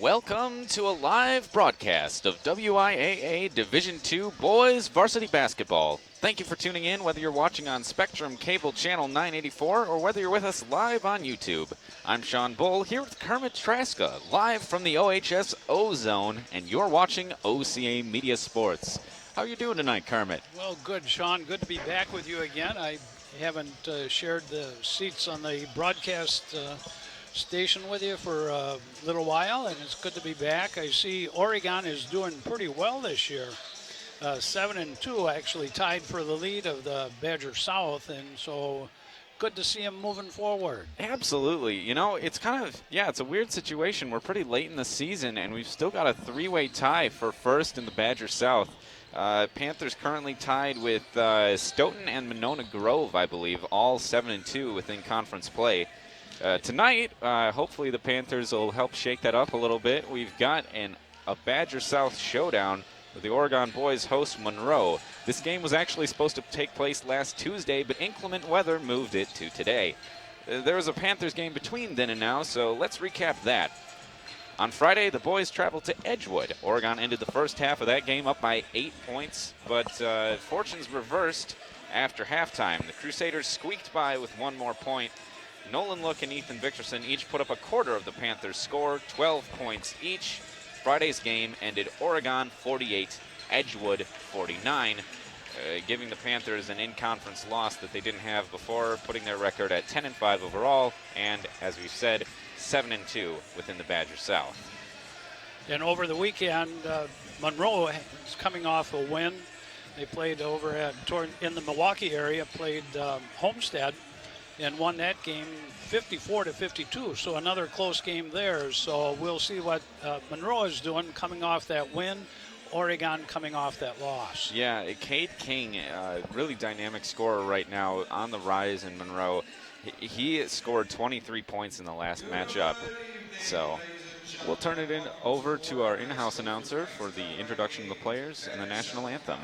Welcome to a live broadcast of WIAA Division II Boys Varsity Basketball. Thank you for tuning in, whether you're watching on Spectrum Cable Channel 984 or whether you're with us live on YouTube. I'm Sean Bull here with Kermit Traska, live from the OHS O-Zone, and you're watching OCAmedia Sports. How are you doing tonight, Kermit? Well, good, Sean. Good to be back with you again. I haven't shared the seats on the broadcast station with you for a little while, and it's good to be back. I see Oregon is doing pretty well this year. 7-2, actually tied for the lead of the Badger South, and so good to see them moving forward. Absolutely. You know, it's kind of, it's a weird situation. We're pretty late in the season, and we've still got a three-way tie for first in the Badger South. Panthers currently tied with Stoughton and Monona Grove, I believe, all 7-2 within conference play. Tonight, hopefully the Panthers will help shake that up a little bit. We've got a Badger South showdown with the Oregon boys host Monroe. This game was actually supposed to take place last Tuesday, but inclement weather moved it to today. There was a Panthers game between then and now, so let's recap that. On Friday, the boys traveled to Edgewood. Oregon ended the first half of that game up by 8 points, but fortunes reversed after halftime. The Crusaders squeaked by with one more point. Nolan Look and Ethan Victorson each put up a quarter of the Panthers' score, 12 points each. Friday's game ended Oregon 48, Edgewood 49, giving the Panthers an in-conference loss that they didn't have before, putting their record at 10-5 overall, and as we've said, 7-2 within the Badger South. And over the weekend, Monroe is coming off a win. They played over in the Milwaukee area, played Homestead, and won that game 54-52. So another close game there. So we'll see what Monroe is doing coming off that win. Oregon coming off that loss. Yeah, Cade King, really dynamic scorer right now, on the rise in Monroe. He scored 23 points in the last matchup. So we'll turn it over to our in-house announcer for the introduction of the players and the national anthem.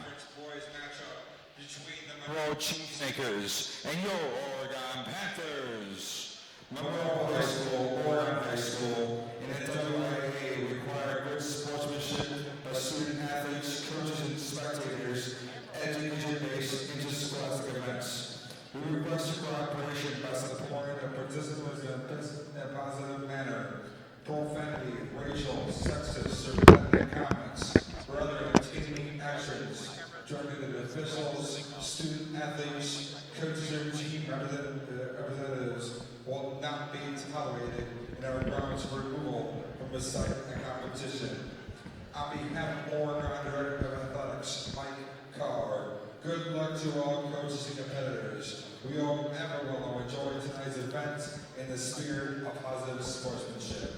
Monroe Cheesemakers and your Oregon Panthers. Monroe High School, Oregon High School, and the WIAA require good sportsmanship by student athletes, coaches, and spectators at education-based interscholastic events. We request your cooperation by supporting the participants in a positive manner. Profanity, racial, sexist, or repetitive comments, or other intimidating actions directed at officials, student athletes, coaches, and team representatives will not be tolerated in our grounds for removal from a site and competition. On behalf of Oregon Director of Athletics, Mike Carr, good luck to all coaches and competitors. We hope everyone will enjoy tonight's event in the spirit of positive sportsmanship.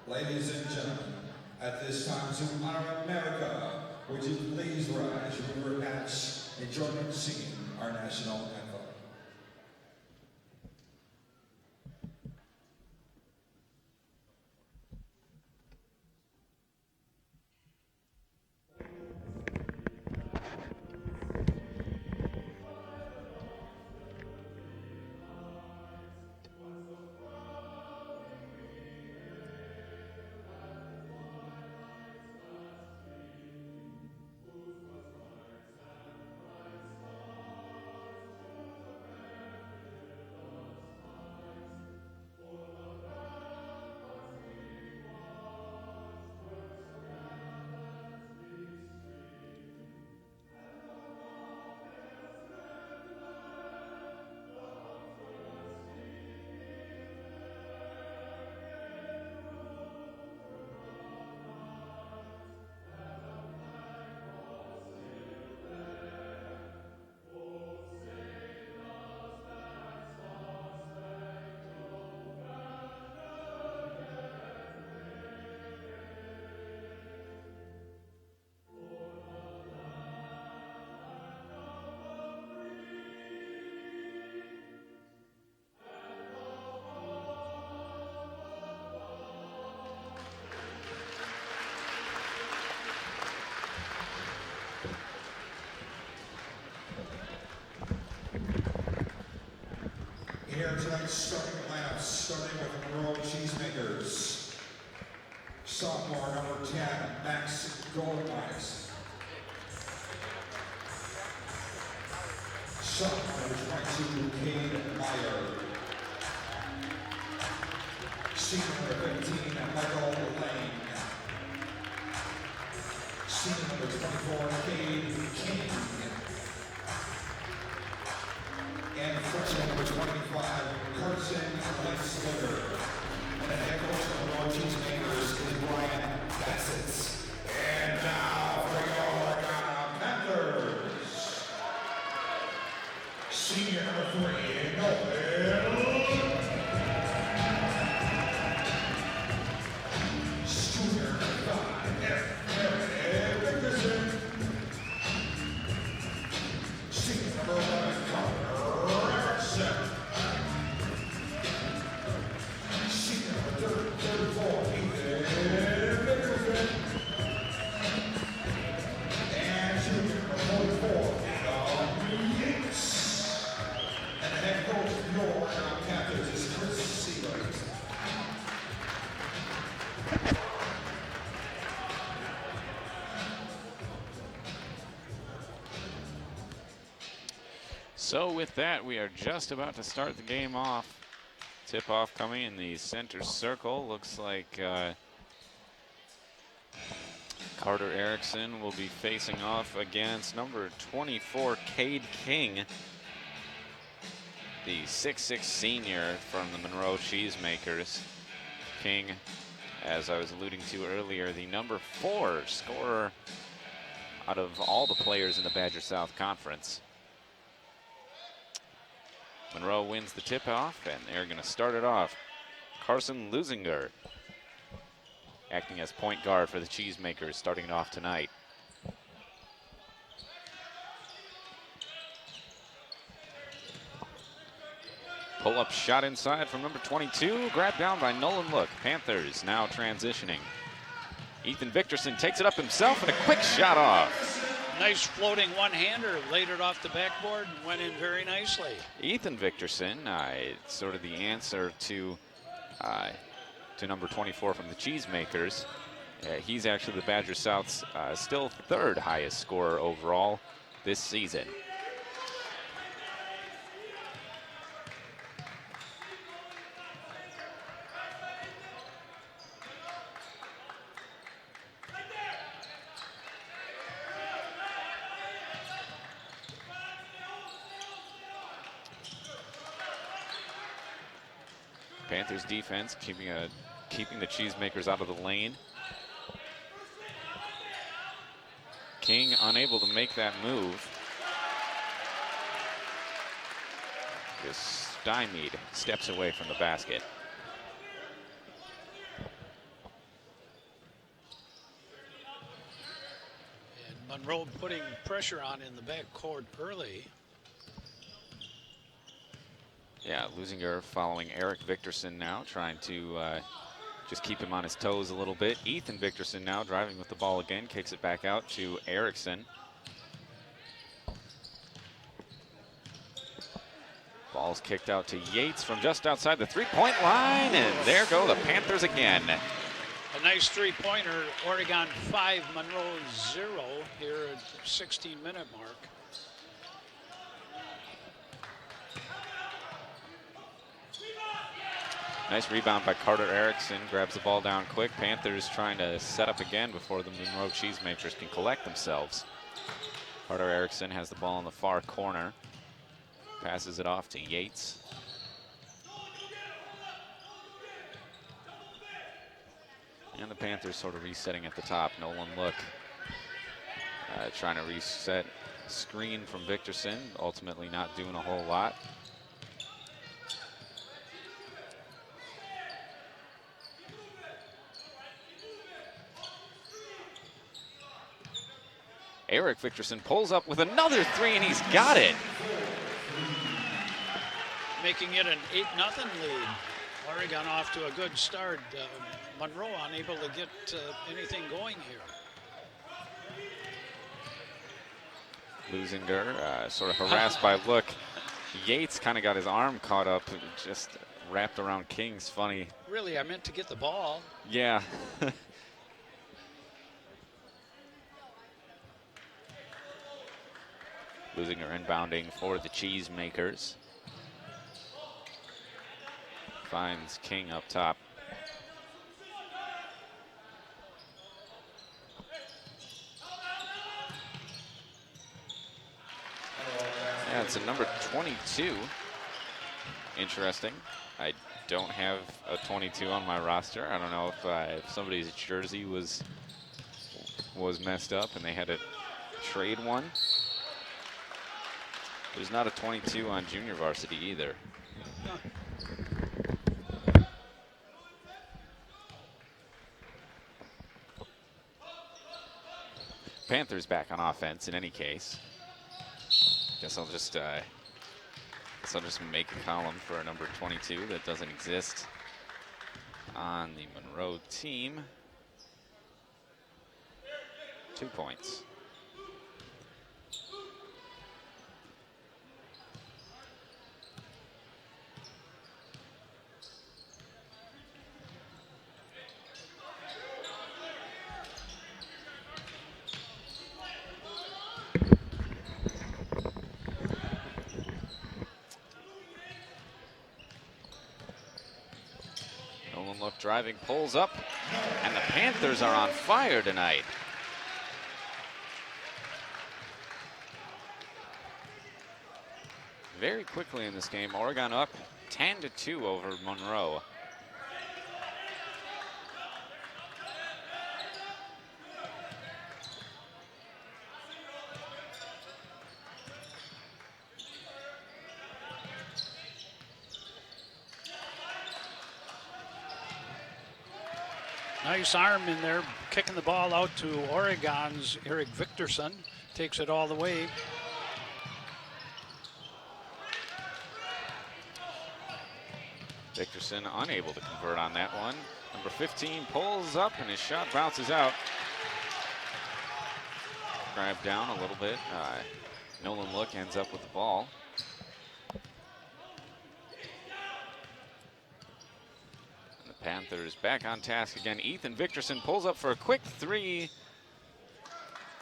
Ladies and gentlemen, at this time, to honor America, would you please rise for your match and join in singing our national anthem? Here tonight's starting lineup, starting with Monroe Cheesemakers. Sophomore number 10, Max Goldmeister. Sophomore number 22, Cade Meyer. Senior number 15, Michael Lane. Senior number 24, Cade King. And freshman number 25, Carson Leisler. And the head coach of the Monroe Cheesemakers is Brian Bassett. And now for your Panthers. Senior number 3, Noel. Junior number 5, Eric Vickerson. Senior number 11, Connor Erickson. Senior number 34, Ethan Vickerson. And junior number 44, Adam Yates. And the head coach of your Panthers is Chris Sealand. So with that, we are just about to start the game off. Tip-off coming in the center circle. Looks like Carter Erickson will be facing off against number 24, Cade King, the 6'6" senior from the Monroe Cheesemakers. King, as I was alluding to earlier, the number 4 scorer out of all the players in the Badger South Conference. Monroe wins the tip-off, and they're going to start it off. Carson Lusinger acting as point guard for the Cheesemakers, starting it off tonight. Pull-up shot inside from number 22, grabbed down by Nolan Look. Panthers now transitioning. Ethan Victorson takes it up himself, and a quick shot off. Nice floating one-hander, laid it off the backboard and went in very nicely. Ethan Victorson, sort of the answer to number 24 from the Cheesemakers. He's actually the Badger South's still 3rd highest scorer overall this season. Panthers defense keeping the Cheesemakers out of the lane. King unable to make that move. Just stymied, steps away from the basket. And Monroe putting pressure on in the backcourt early. Yeah, Lusinger following Eric Victorson now, trying to just keep him on his toes a little bit. Ethan Victorson now driving with the ball again, kicks it back out to Erickson. Ball's kicked out to Yates from just outside the three-point line, and there go the Panthers again. A nice three-pointer, Oregon 5, Monroe 0 here at 16-minute mark. Nice rebound by Carter Erickson, grabs the ball down quick. Panthers trying to set up again before the Monroe Cheesemakers can collect themselves. Carter Erickson has the ball in the far corner, passes it off to Yates. And the Panthers sort of resetting at the top. Nolan Look trying to reset, screen from Victorson, ultimately not doing a whole lot. Eric Victorson pulls up with another three, and he's got it. Making it an 8-0 lead. Oregon off to a good start. Monroe unable to get anything going here. Lusinger sort of harassed by Look. Yates kind of got his arm caught up, just wrapped around King's funny. Really, I meant to get the ball. Yeah. Losing her inbounding for the Cheesemakers. Finds King up top. Yeah, it's a number 22. Interesting. I don't have a 22 on my roster. I don't know if somebody's jersey was messed up and they had to trade one. There's not a 22 on junior varsity either. Panthers back on offense in any case. Guess I'll just make a column for a number 22 that doesn't exist on the Monroe team. 2 points. Look, driving, pulls up, and the Panthers are on fire tonight. Very quickly in this game, Oregon up 10-2 over Monroe. Nice arm in there, kicking the ball out to Oregon's Eric Victorson. Takes it all the way. Victorson unable to convert on that one. Number 15 pulls up and his shot bounces out. Grabbed down a little bit. Nolan Look ends up with the ball. Panthers back on task again. Ethan Victorson pulls up for a quick three.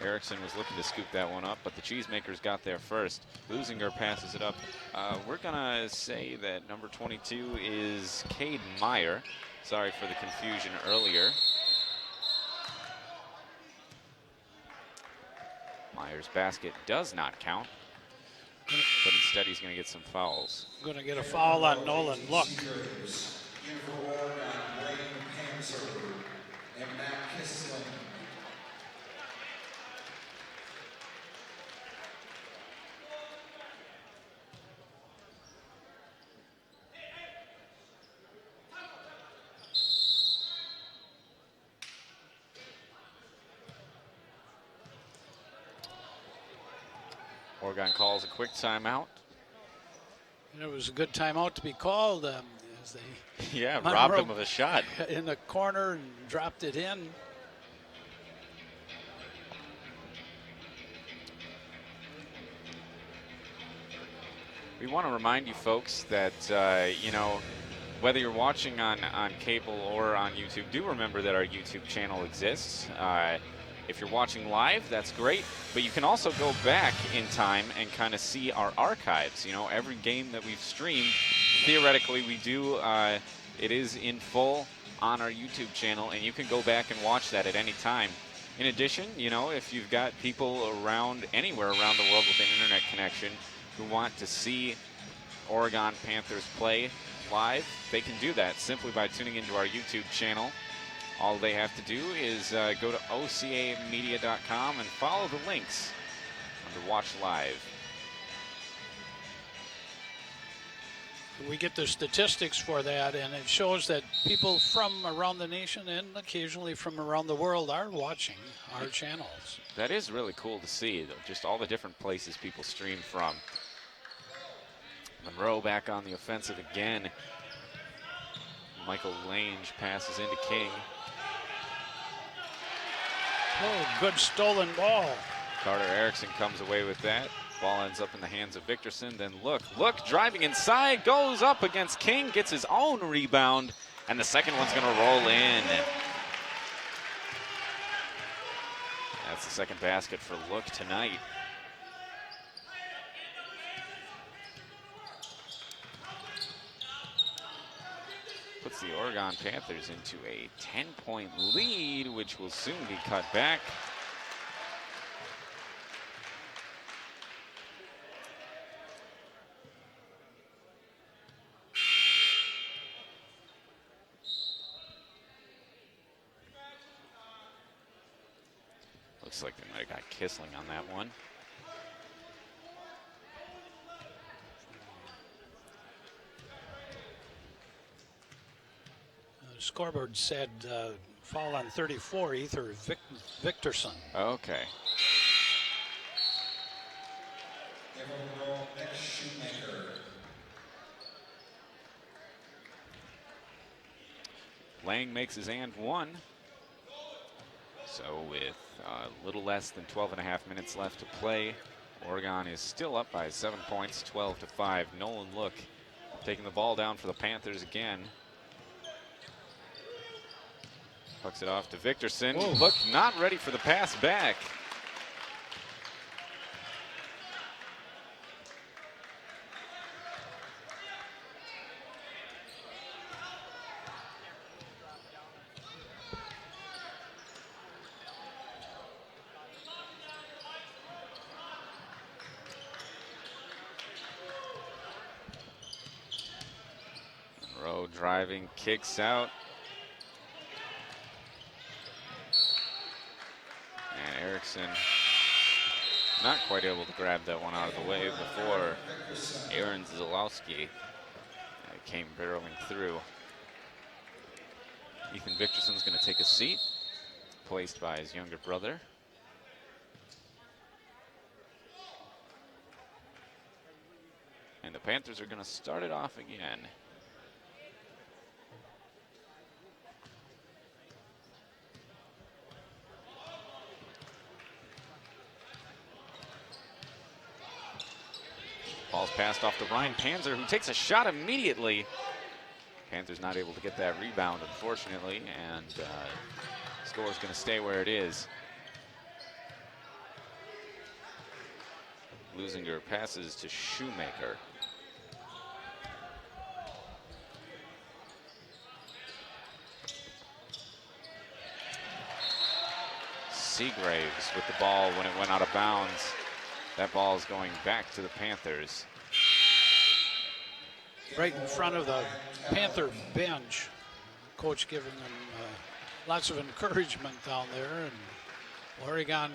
Erickson was looking to scoop that one up, but the Cheesemakers got there first. Businger passes it up. We're gonna say that number 22 is Cade Meyer. Sorry for the confusion earlier. Meyer's basket does not count, but instead he's gonna get some fouls. Going to get a foul on Nolan Look. Oregon calls a quick timeout. And it was a good timeout to be called as they Yeah, robbed him of a shot. in the corner and dropped it in. We want to remind you folks that, you know, whether you're watching on cable or on YouTube, do remember that our YouTube channel exists. If you're watching live, that's great, but you can also go back in time and kind of see our archives. You know, every game that we've streamed, theoretically we do, it is in full on our YouTube channel, and you can go back and watch that at any time. In addition, you know, if you've got people around anywhere around the world with an internet connection who want to see Oregon Panthers play live, they can do that simply by tuning into our YouTube channel. All they have to do is go to OCAmedia.com and follow the links under Watch Live. We get the statistics for that, and it shows that people from around the nation and occasionally from around the world are watching our channels. That is really cool to see, just all the different places people stream from. Monroe back on the offensive again. Michael Lange passes into King. Oh, good stolen ball. Carter Erickson comes away with that. Ball ends up in the hands of Victorson. Then Look driving inside, goes up against King, gets his own rebound, and the second one's going to roll in. That's the second basket for Look tonight. puts the Oregon Panthers into a 10-point lead, which will soon be cut back. Looks like they might have got Kissling on that one. The scoreboard said foul on 34, Ether Victorson. Okay. Lang makes his and one. So with a little less than 12.5 minutes left to play, Oregon is still up by 7 points, 12-5. Nolan Look taking the ball down for the Panthers again. Pucks it off to Victorson. Whoa. Look not ready for the pass back. Monroe driving, kicks out. And Erickson not quite able to grab that one out of the way before Aaron Zalowski came barreling through. Ethan Victorson's going to take a seat, placed by his younger brother. And the Panthers are going to start it off again. Ball's passed off to Ryan Panzer, who takes a shot immediately. Panthers not able to get that rebound, unfortunately, and score is going to stay where it is. Lusinger passes to Shoemaker. Seagraves with the ball when it went out of bounds. That ball is going back to the Panthers. Right in front of the Panther bench. Coach giving them lots of encouragement down there, and Oregon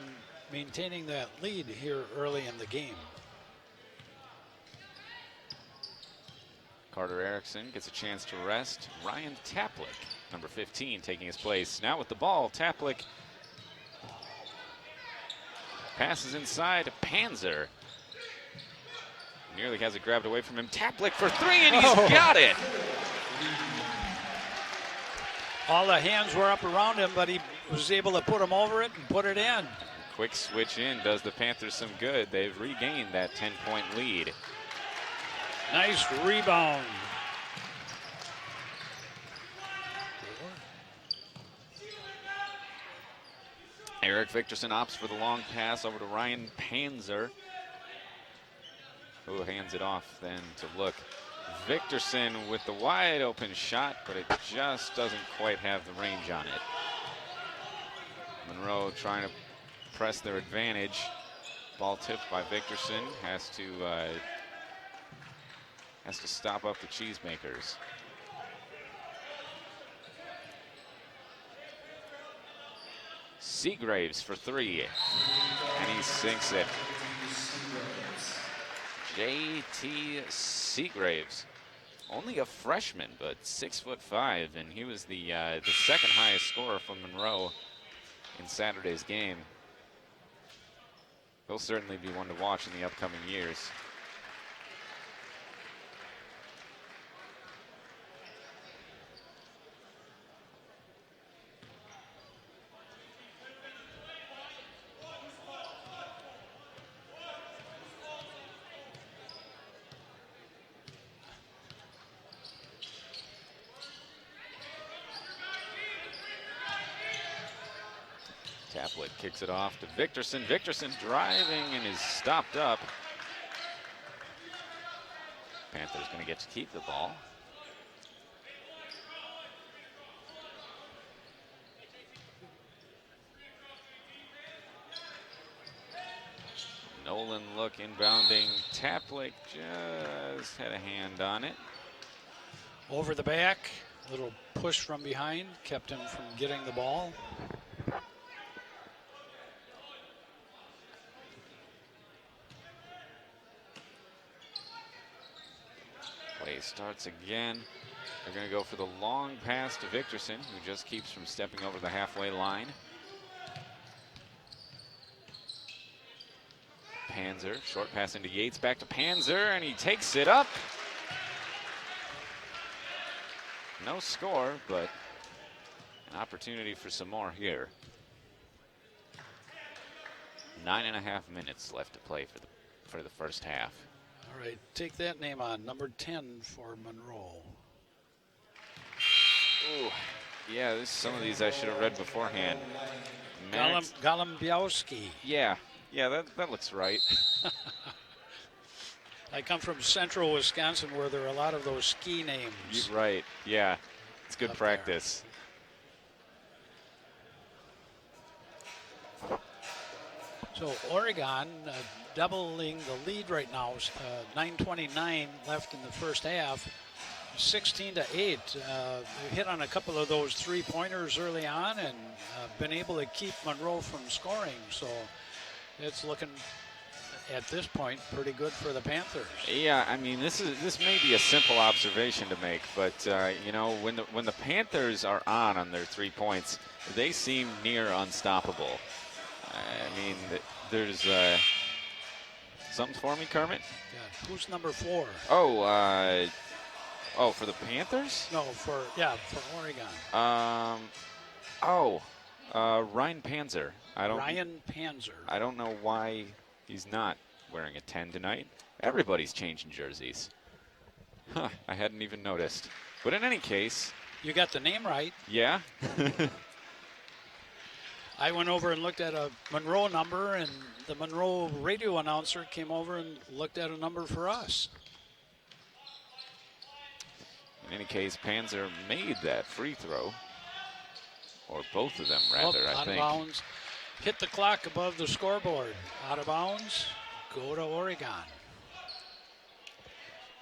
maintaining that lead here early in the game. Carter Erickson gets a chance to rest. Ryan Taplick, number 15, taking his place. Now with the ball, Taplick passes inside to Panzer. Nearly has it grabbed away from him. Taplick for three, and he's got it. All the hands were up around him, but he was able to put him over it and put it in. Quick switch in does the Panthers some good. They've regained that 10-point lead. Nice rebound. Eric Victorson opts for the long pass over to Ryan Panzer, who hands it off then to Look. Victorson with the wide open shot, but it just doesn't quite have the range on it. Monroe trying to press their advantage. Ball tipped by Victorson, has to stop up the Cheesemakers. Seagraves for three, and he sinks it. J.T. Seagraves, only a freshman, but 6'5", and he was the second highest scorer from Monroe in Saturday's game. He'll certainly be one to watch in the upcoming years. Taplick kicks it off to Victorson. Victorson driving and is stopped up. Panthers going to get to keep the ball. Nolan Look inbounding. Taplick just had a hand on it. Over the back, little push from behind, kept him from getting the ball. Play starts again. They're going to go for the long pass to Victorson, who just keeps from stepping over the halfway line. Panzer, short pass into Yates, back to Panzer, and he takes it up. No score, but an opportunity for some more here. 9.5 minutes left to play for the first half. All right, take that name on, number 10 for Monroe. Ooh, yeah, some of these I should have read beforehand. Golembiowski. Yeah, that looks right. I come from central Wisconsin where there are a lot of those ski names. Right, yeah. It's good practice. So Oregon doubling the lead right now. 9:29 left in the first half. 16-8. We hit on a couple of those three-pointers early on and been able to keep Monroe from scoring. So it's looking, at this point, pretty good for the Panthers. Yeah, I mean, this may be a simple observation to make, but you know, when the Panthers are on their 3 points, they seem near unstoppable. I mean, there's something for me, Kermit? Yeah. Who's number 4? Oh, for the Panthers? No, for Oregon. Ryan Panzer. Ryan Panzer. I don't know why he's not wearing a 10 tonight. Everybody's changing jerseys. Huh, I hadn't even noticed. But in any case. You got the name right. Yeah. I went over and looked at a Monroe number, and the Monroe radio announcer came over and looked at a number for us. In any case, Panzer made that free throw. Or both of them, rather, I think. Out of bounds. Hit the clock above the scoreboard. Out of bounds. Go to Oregon.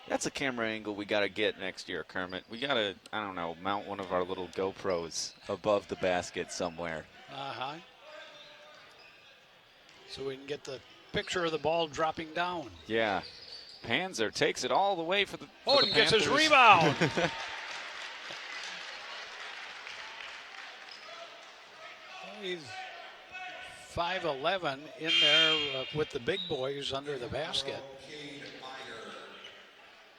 That's a camera angle we got to get next year, Kermit. We got to, I don't know, mount one of our little GoPros above the basket somewhere. Uh-huh. So we can get the picture of the ball dropping down. Yeah. Panzer takes it all the way for the Odin gets his rebound. He's 5'11" in there with the big boys under the basket.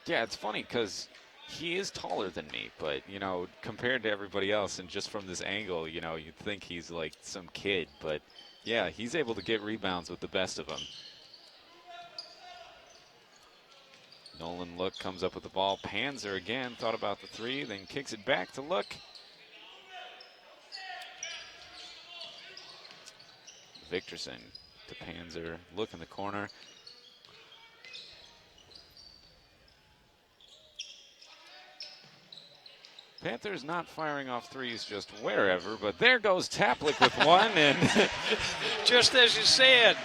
Yeah, it's funny because he is taller than me, but, you know, compared to everybody else and just from this angle, you know, you'd think he's like some kid. But, yeah, he's able to get rebounds with the best of them. Nolan Look comes up with the ball. Panzer again thought about the three, then kicks it back to Look. Victorson to Panzer. Look in the corner. Panthers not firing off threes just wherever, but there goes Taplick with one. And just as you said.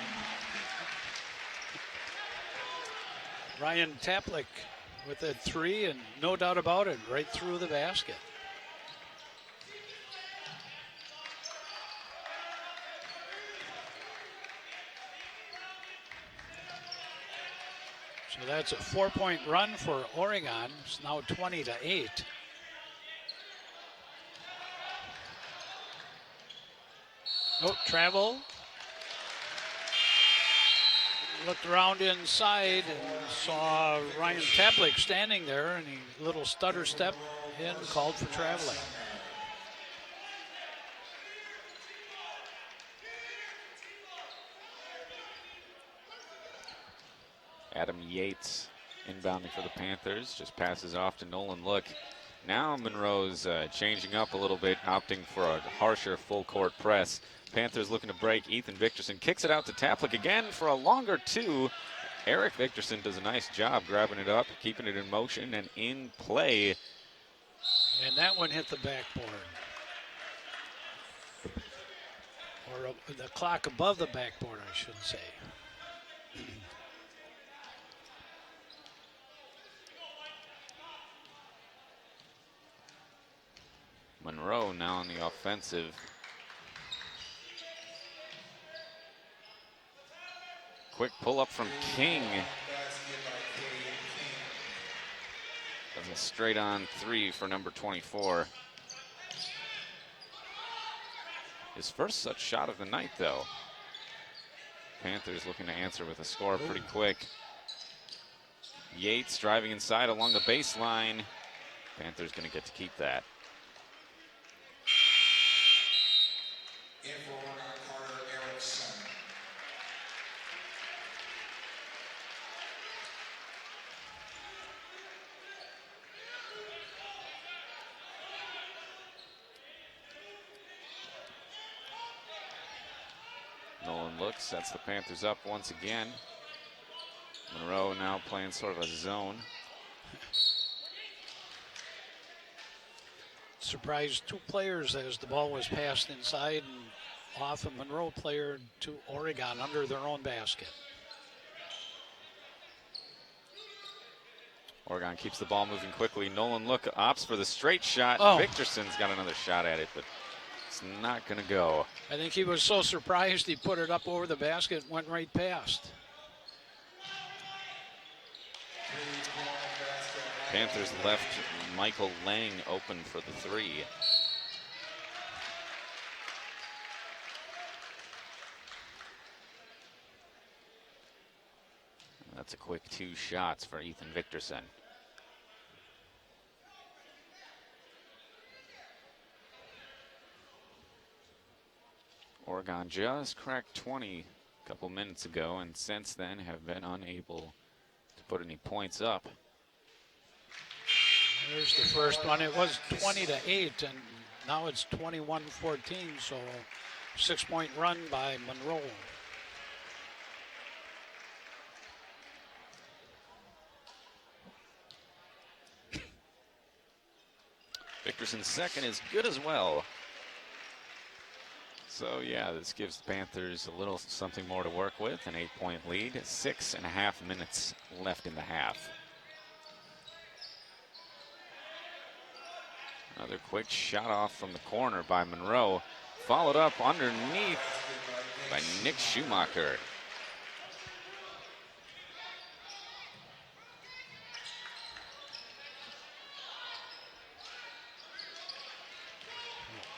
Ryan Taplick with a three, and no doubt about it, right through the basket. So that's a 4-point run for Oregon. It's now 20-8. Oh, travel. Looked around inside and saw Ryan Taplick standing there, and he little stutter step in, called for traveling. Adam Yates inbounding for the Panthers, just passes off to Nolan Look. Now Monroe's changing up a little bit, opting for a harsher full court press. Panthers looking to break. Ethan Victorson kicks it out to Taplick again for a longer two. Eric Victorson does a nice job grabbing it up, keeping it in motion and in play. And that one hit the backboard. Or the clock above the backboard, I should say. Monroe now on the offensive. Quick pull up from King. That's a straight on three for number 24. His first such shot of the night, though. Panthers looking to answer with a score pretty quick. Yates driving inside along the baseline. Panthers going to get to keep that. Nolan looks, sets the Panthers up once again. Monroe now playing sort of a zone. Surprised two players as the ball was passed inside and off a Monroe player to Oregon under their own basket. Oregon keeps the ball moving quickly. Nolan look opts for the straight shot. Oh. Victorson's got another shot at it, but it's not going to go. I think he was so surprised he put it up over the basket, went right past. Panthers left Michael Lang open for the three. That's a quick 2 shots for Ethan Victorson. Oregon just cracked 20 a couple minutes ago, and since then have been unable to put any points up. There's the first one. It was 20-8, and now it's 21-14, so 6-point run by Monroe. Victorson's second is good as well. So yeah, this gives the Panthers a little something more to work with, an 8-point lead, 6.5 minutes left in the half. Another quick shot off from the corner by Monroe, followed up underneath by Nick Schumacher.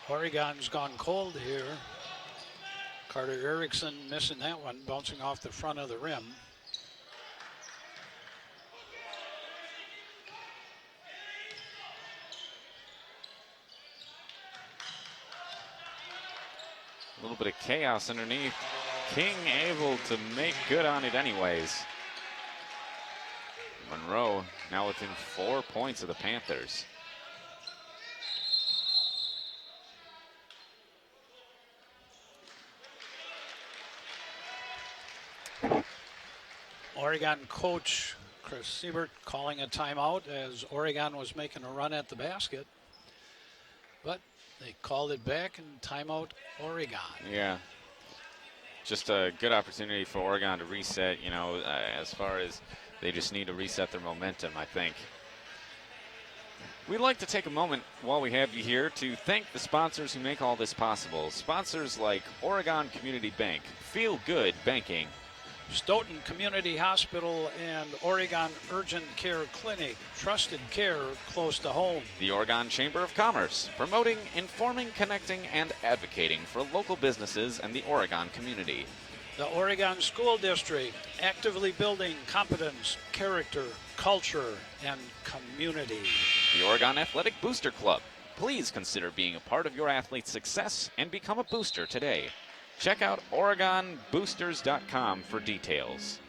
Oregon's gone cold here. Carter Erickson missing that one, bouncing off the front of the rim. A little bit of chaos underneath. King able to make good on it anyways. Monroe now within 4 points of the Panthers. Oregon coach Chris Siebert calling a timeout as Oregon was making a run at the basket. But they called it back and timeout Oregon. Yeah. Just a good opportunity for Oregon to reset, as far as they just need to reset their momentum, I think. We'd like to take a moment while we have you here to thank the sponsors who make all this possible. Sponsors like Oregon Community Bank, Feel Good Banking, Stoughton Community Hospital and Oregon Urgent Care Clinic. Trusted care close to home. the Oregon Chamber of Commerce, promoting, informing, connecting, and advocating for local businesses and the Oregon community. The Oregon School District, actively building competence, character, culture, and community. The Oregon Athletic Booster Club. Please consider being a part of your athlete's success and become a booster today. Check out OregonBoosters.com for details.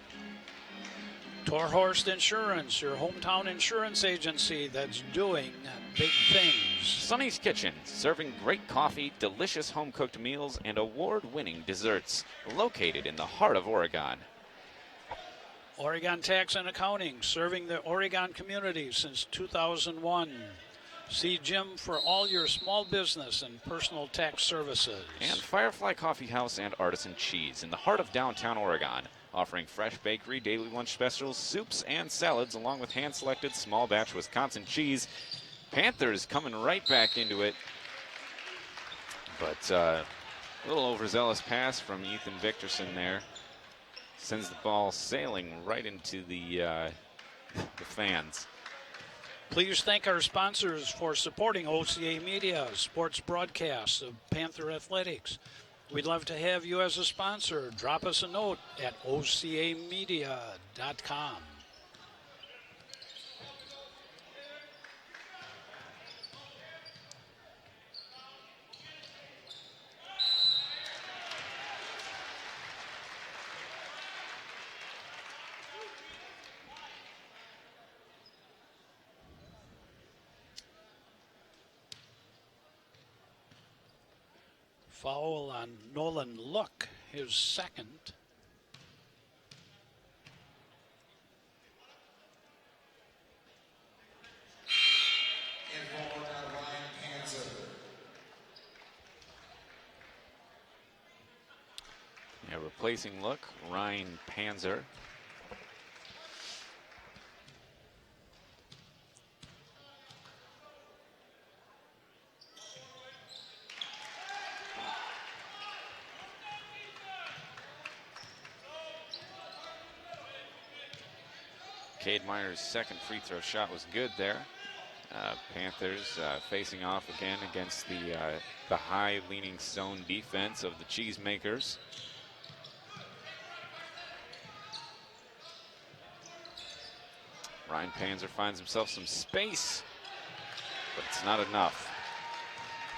Torhorst Insurance, your hometown insurance agency that's doing big things. Sonny's Kitchen, serving great coffee, delicious home-cooked meals, and award-winning desserts, located in the heart of Oregon. Oregon Tax and Accounting, serving the Oregon community since 2001. See Jim for all your small business and personal tax services. And Firefly Coffee House and Artisan Cheese in the heart of downtown Oregon. offering fresh bakery, daily lunch specials, soups, and salads, along with hand-selected small batch Wisconsin cheese. Panthers coming right back into it. But a little overzealous pass from Ethan Victorson there. Sends the ball sailing right into the fans. Please thank our sponsors for supporting OCAmedia, sports broadcasts of Panther Athletics. We'd love to have you as a sponsor. Drop us a note at OCAmedia.com. Foul on Nolan Look, his second. And forward on Ryan Panzer. Yeah, replacing Look, Ryan Panzer. Cade Meyer's second free throw shot was good there. Panthers facing off again against the high-leaning zone defense of the Cheesemakers. Ryan Panzer finds himself some space, but it's not enough.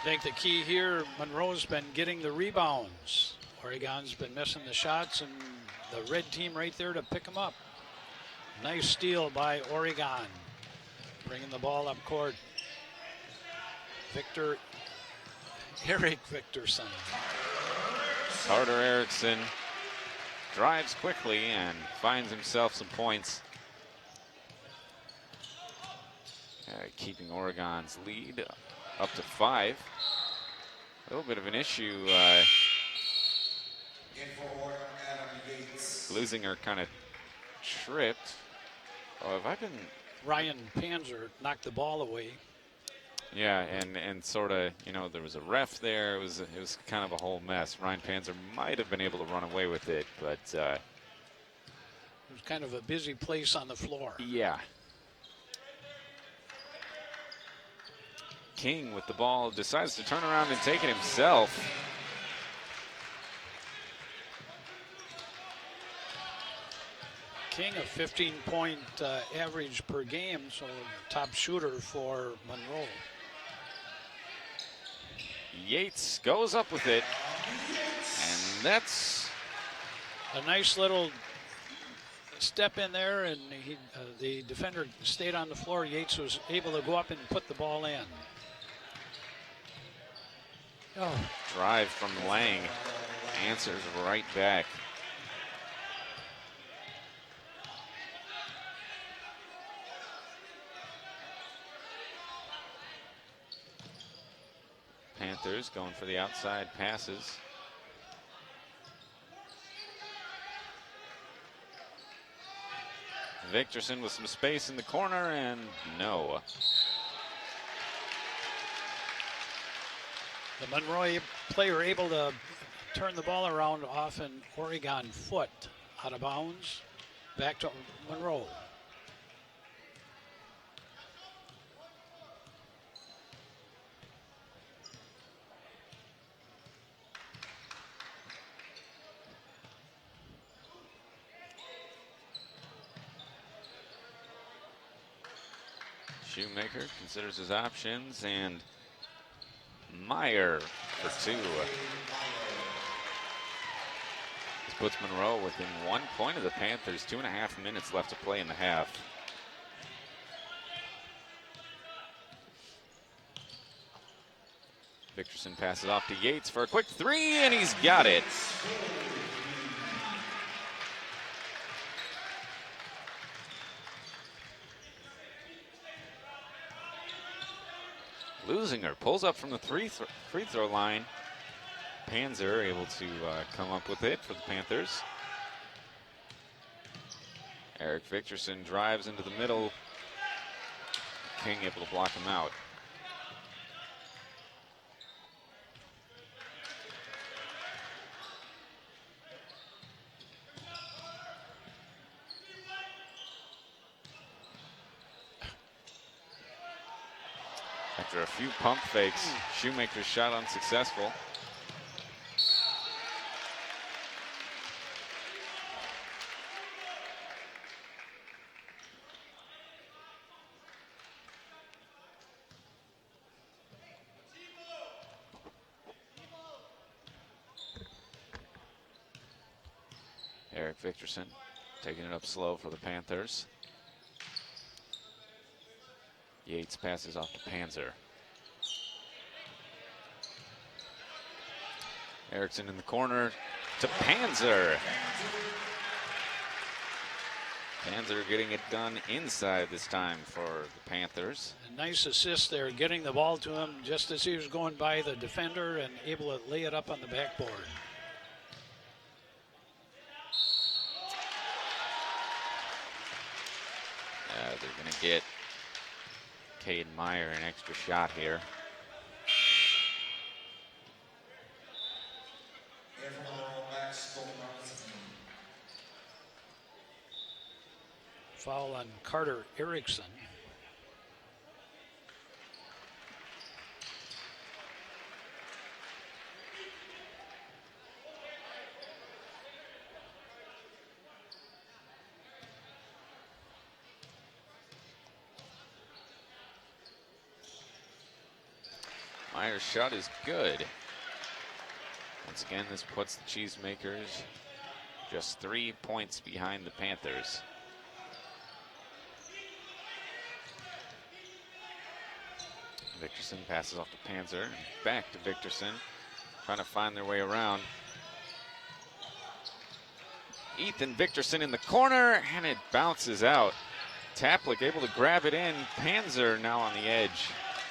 I think the key here, Monroe's been getting the rebounds. Oregon's been missing the shots, and the red team right there to pick them up. Nice steal by Oregon. Bringing the ball up court. Eric Victorson. Carter Erickson drives quickly and finds himself some points. Keeping Oregon's lead up to 5. A little bit of an issue. Lusinger kind of tripped. Oh, have I been? Ryan Panzer knocked the ball away. Yeah, and sort of, there was a ref there. It was kind of a whole mess. Ryan Panzer might have been able to run away with it, but it was kind of a busy place on the floor. Yeah. King with the ball decides to turn around and take it himself. King, a 15-point average per game, so top shooter for Monroe. Yates goes up with it, and that's a nice little step in there, and the defender stayed on the floor. Yates was able to go up and put the ball in. Oh. Drive from Lang, answers right back. Panthers going for the outside passes. Victorson with some space in the corner, and no. The Monroe player able to turn the ball around off an Oregon foot, out of bounds, back to Monroe. Shoemaker considers his options, and Meyer for 2. This puts Monroe within 1 point of the Panthers. 2.5 minutes left to play in the half. Victorson passes off to Yates for a quick 3, and he's got it. Lusinger pulls up from the free throw line. Panzer able to come up with it for the Panthers. Eric Victorson drives into the middle. King able to block him out. After a few pump fakes, Shoemaker's shot unsuccessful. Eric Victorson taking it up slow for the Panthers. Yates passes off to Panzer. Erickson in the corner to Panzer. Panzer getting it done inside this time for the Panthers. A nice assist there, getting the ball to him just as he was going by the defender and able to lay it up on the backboard. They're going to get Cade Meyer an extra shot here. Foul on Carter Erickson. Meyer's shot is good. Once again, this puts the Cheesemakers just 3 points behind the Panthers. Victorson passes off to Panzer, back to Victorson, trying to find their way around. Ethan Victorson in the corner, and it bounces out. Taplick able to grab it in. Panzer now on the edge.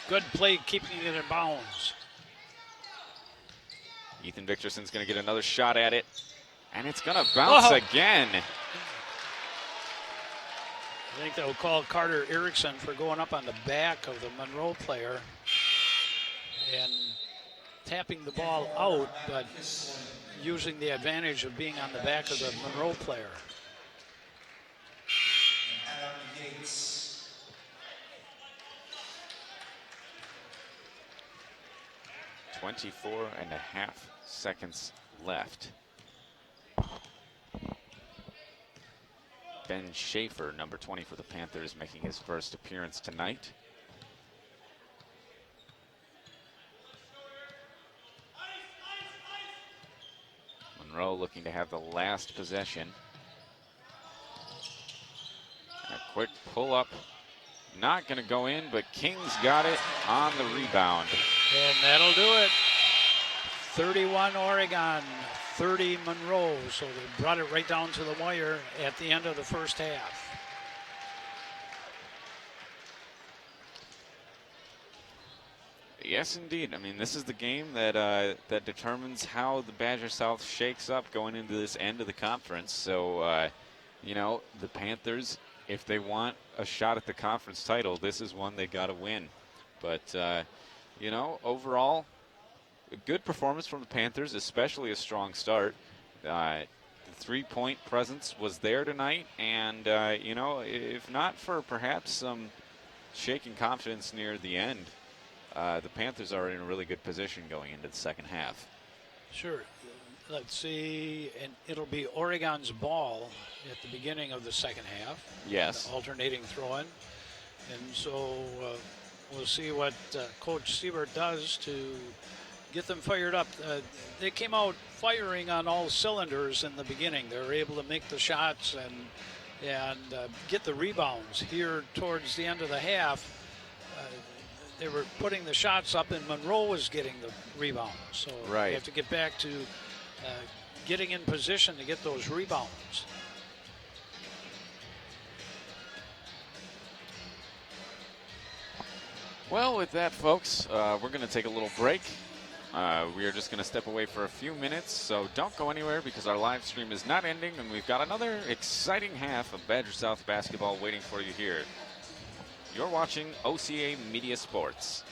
Good play keeping it in bounds. Ethan Victorson's going to get another shot at it, and it's going to bounce again. I think they'll call Carter Erickson for going up on the back of the Monroe player and tapping the ball out, but using the advantage of being on the back of the Monroe player. 24.5 seconds left. Ben Schaefer, number 20 for the Panthers, making his first appearance tonight. Monroe looking to have the last possession. A quick pull up, not going to go in, but King's got it on the rebound. And that'll do it. 31 Oregon, 30 Monroe. So they brought it right down to the wire at the end of the first half. Yes, indeed. I mean, this is the game that that determines how the Badger South shakes up going into this end of the conference. So, you know, the Panthers, if they want a shot at the conference title, this is one they got to win. But, you know, overall, a good performance from the Panthers, especially a strong start. The three-point presence was there tonight, and, you know, if not for perhaps some shaking confidence near the end, the Panthers are in a really good position going into the second half. Sure. Let's see, and it'll be Oregon's ball at the beginning of the second half. Yes. Alternating throw-in. And so we'll see what Coach Siebert does to get them fired up. They came out firing on all cylinders in the beginning. They were able to make the shots and get the rebounds here towards the end of the half. They were putting the shots up, and Monroe was getting the rebounds. So right. They have to get back to getting in position to get those rebounds. Well, with that, folks, we're going to take a little break. We are just going to step away for a few minutes, so don't go anywhere because our live stream is not ending, and we've got another exciting half of Badger South basketball waiting for you here. You're watching OCA Media Sports.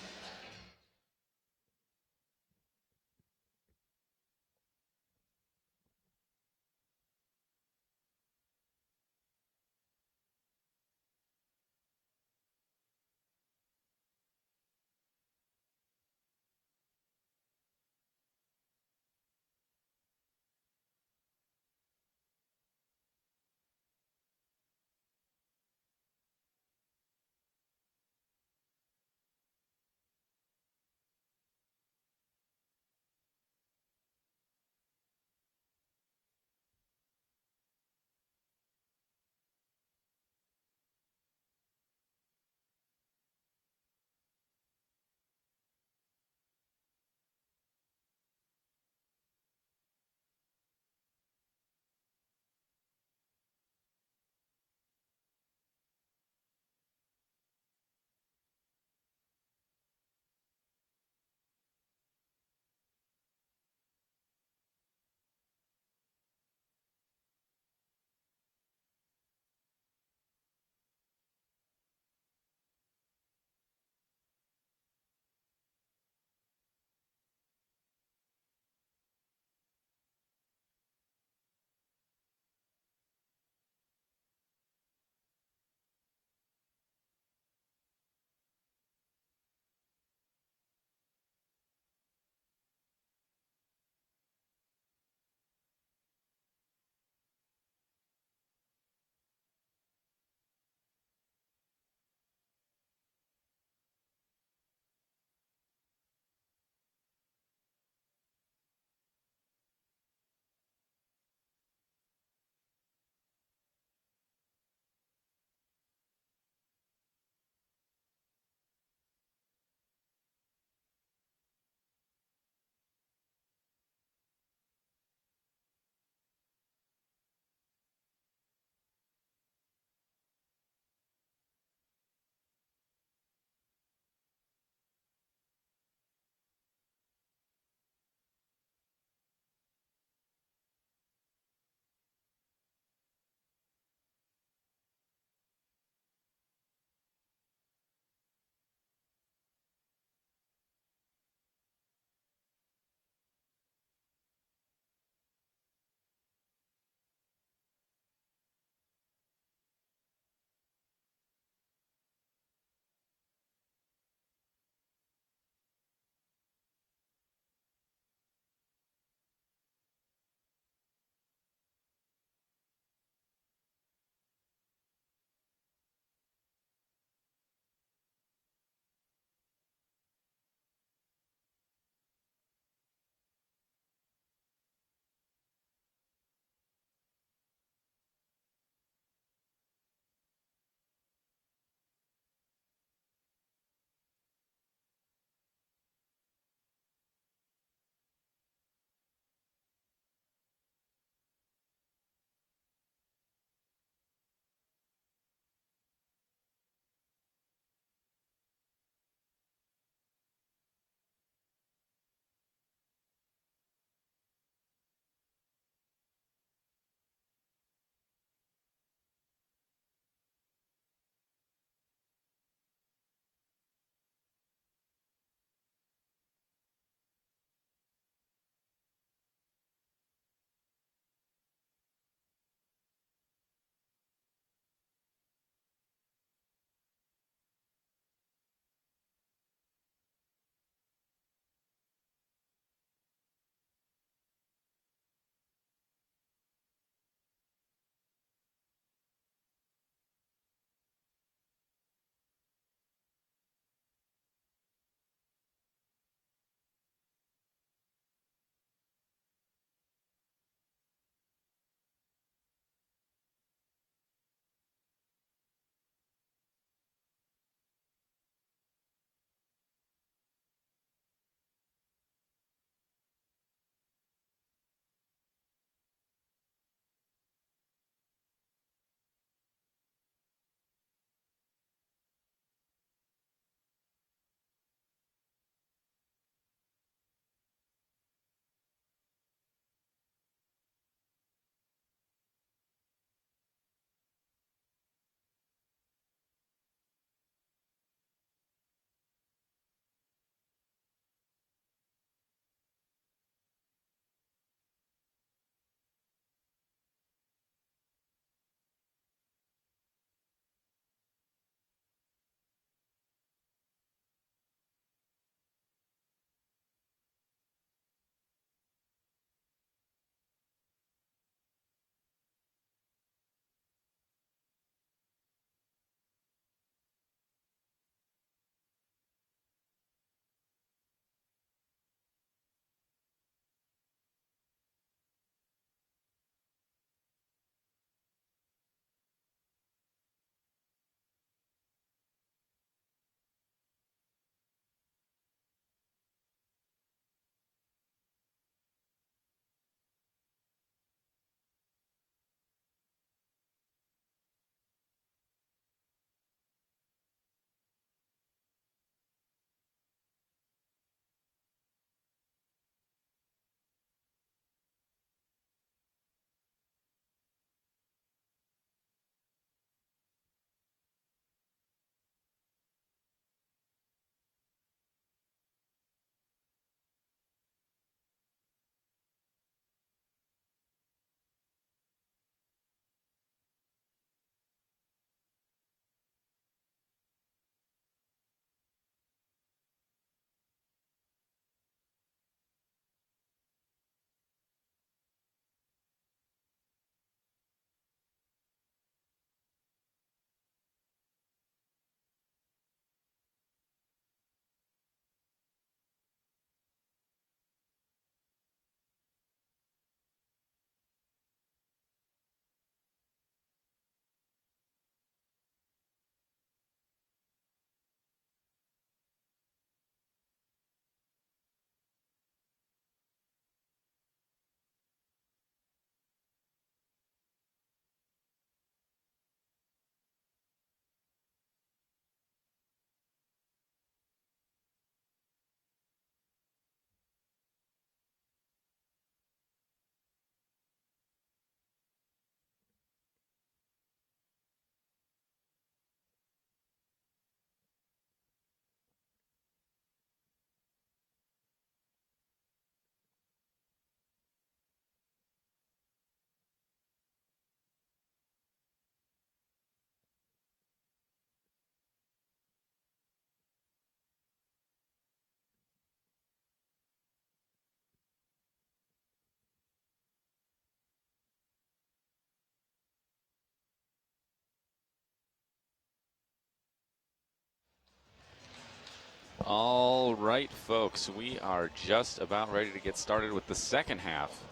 All right, folks, we are just about ready to get started with the second half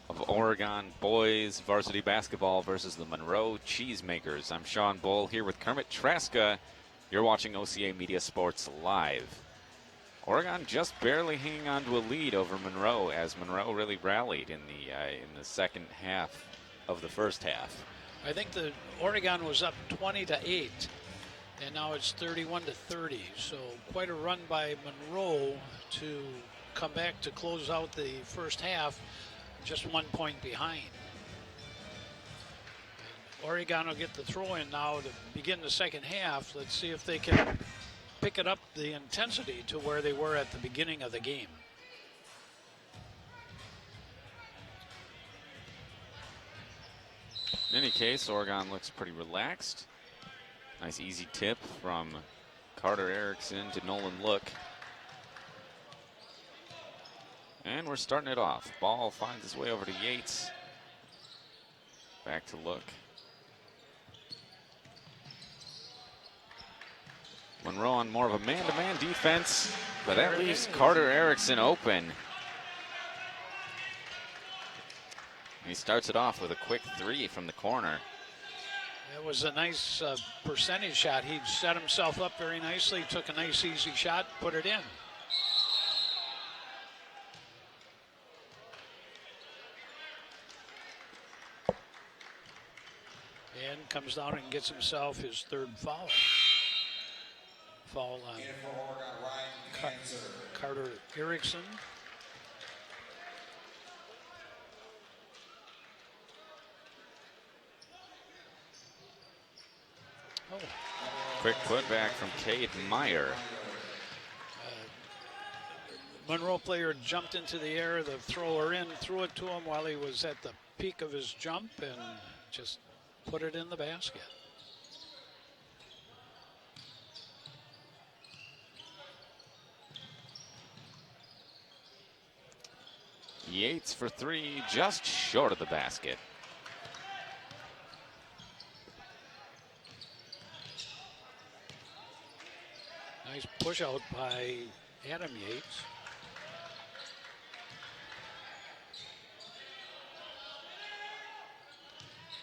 of Oregon boys varsity basketball versus the Monroe Cheesemakers. I'm Sean Bull here with Kermit Traska. You're watching OCAmedia Sports Live. Oregon just barely hanging on to a lead over Monroe as Monroe really rallied in the second half of the first half. I think the Oregon was up 20-8, and now it's 31-30. So quite a run by Monroe to come back to close out the first half, just 1 point behind. Oregon will get the throw in now to begin the second half. Let's see if they can pick it up the intensity to where they were at the beginning of the game. In any case, Oregon looks pretty relaxed. Nice easy tip from Carter Erickson to Nolan Look. And we're starting it off. Ball finds its way over to Yates. Back to Look. Monroe on more of a man-to-man defense, but that leaves Carter Erickson open. He starts it off with a quick three from the corner. It was a nice percentage shot. He set himself up very nicely, took a nice easy shot, put it in. And comes down and gets himself his third foul. Foul on Carter Erickson. Oh. Quick putback from Cade Meyer. Monroe player jumped into the air. The thrower in threw it to him while he was at the peak of his jump and just put it in the basket. Yates for three, just short of the basket. Nice push out by Adam Yates.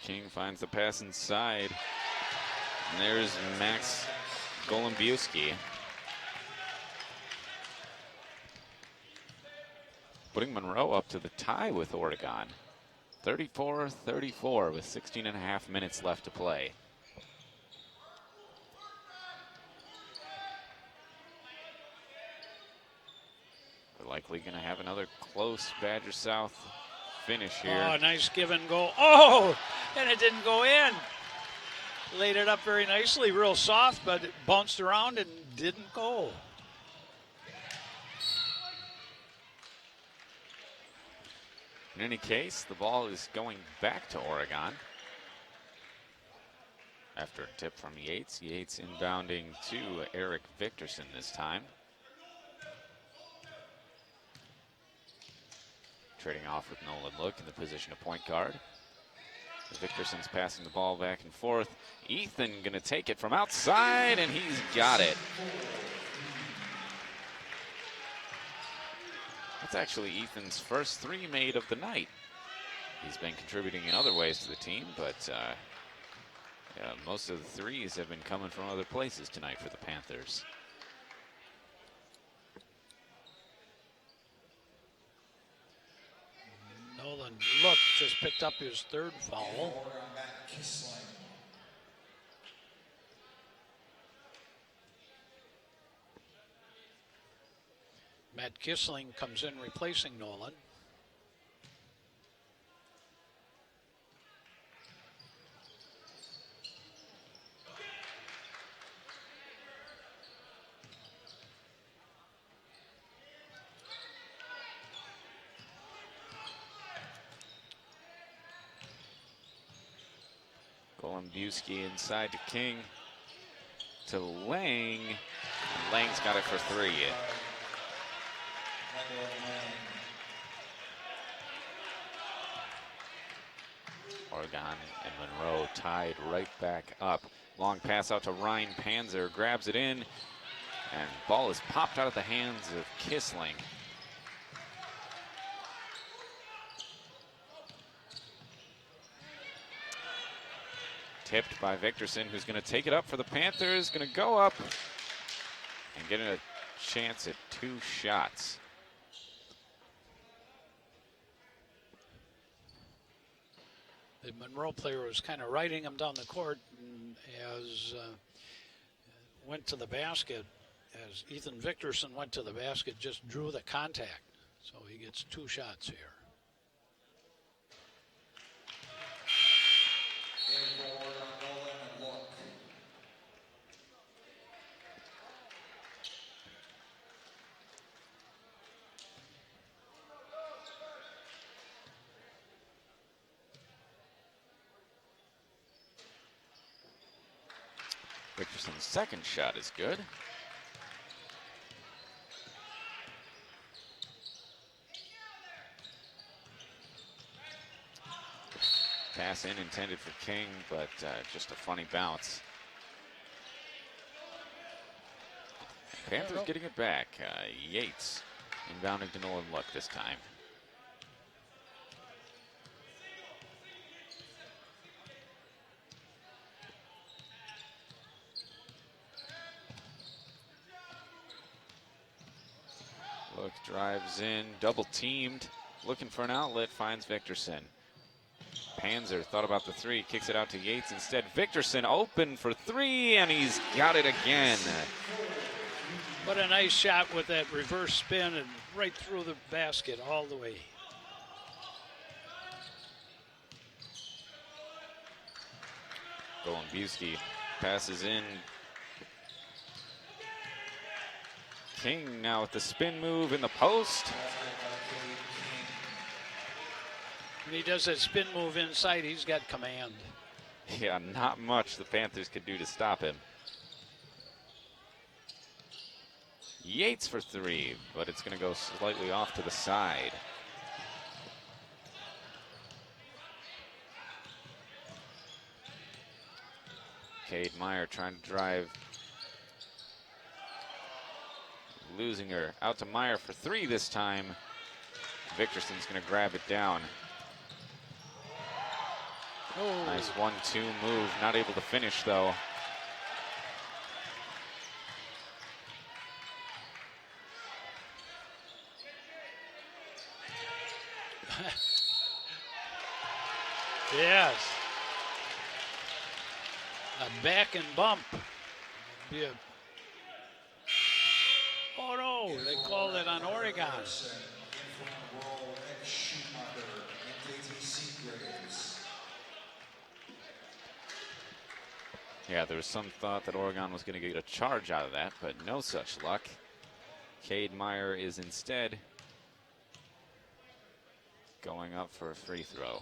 King finds the pass inside. And there's Max Golombiewski. Putting Monroe up to the tie with Oregon. 34-34 with 16.5 minutes left to play. We're likely going to have another close Badger South finish here. Oh, nice give and go. Oh, and it didn't go in. Laid it up very nicely, real soft, but it bounced around and didn't go. In any case, the ball is going back to Oregon. After a tip from Yates. Yates inbounding to Eric Victorson this time. Trading off with Nolan Look in the position of point guard. Victorson's passing the ball back and forth. Ethan gonna take it from outside, and he's got it. That's actually Ethan's first three made of the night. He's been contributing in other ways to the team, but yeah, most of the threes have been coming from other places tonight for the Panthers. Nolan Look just picked up his third foul. Matt Kissling comes in replacing Nolan. Golombiewski inside to King, to Lang. And Lang's got it for three. Oregon and Monroe tied right back up. Long pass out to Ryan Panzer, grabs it in, And ball is popped out of the hands of Kissling. Tipped by Victorson, who's going to take it up for the Panthers. Going to go up and get a chance at 2 shots. The Monroe player was kind of riding him down the court and as went to the basket. As Ethan Victorson went to the basket, just drew the contact. So he gets 2 shots here. Victorson's second shot is good. Pass in intended for King, but just a funny bounce. Panthers getting it back. Yates inbounding to Nolan Luck this time. Luck drives in, double teamed, looking for an outlet, finds Victorson. Panzer thought about the 3, kicks it out to Yates instead. Victorson open for 3, and he's got it again. What a nice shot with that reverse spin and right through the basket all the way. Golombiewski passes in. King now with the spin move in the post. When he does that spin move inside, he's got command. Yeah, not much the Panthers could do to stop him. Yates for 3, but it's going to go slightly off to the side. Cade Meyer trying to drive. Losing her. Out to Meyer for 3 this time. Victorson's going to grab it down. Oh. Nice 1-2 move. Not able to finish, though. Yes. A back and bump. Be a... Oh no, they called it on Oregon. Yeah, there was some thought that Oregon was going to get a charge out of that, but no such luck. Cade Meyer is instead going up for a free throw.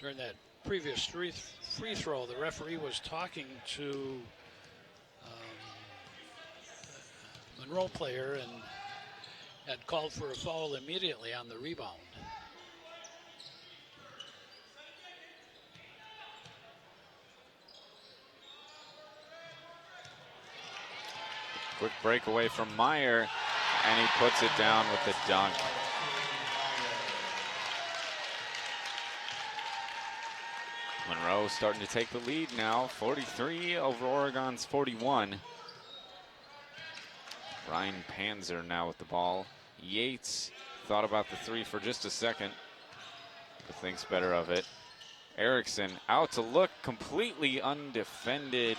During that previous free throw, the referee was talking to Monroe player and had called for a foul immediately on the rebound. Quick breakaway from Meyer, and he puts it down with the dunk. Monroe starting to take the lead now, 43 over Oregon's 41. Ryan Panzer now with the ball. Yates thought about the 3 for just a second, but thinks better of it. Erickson out to look, completely undefended.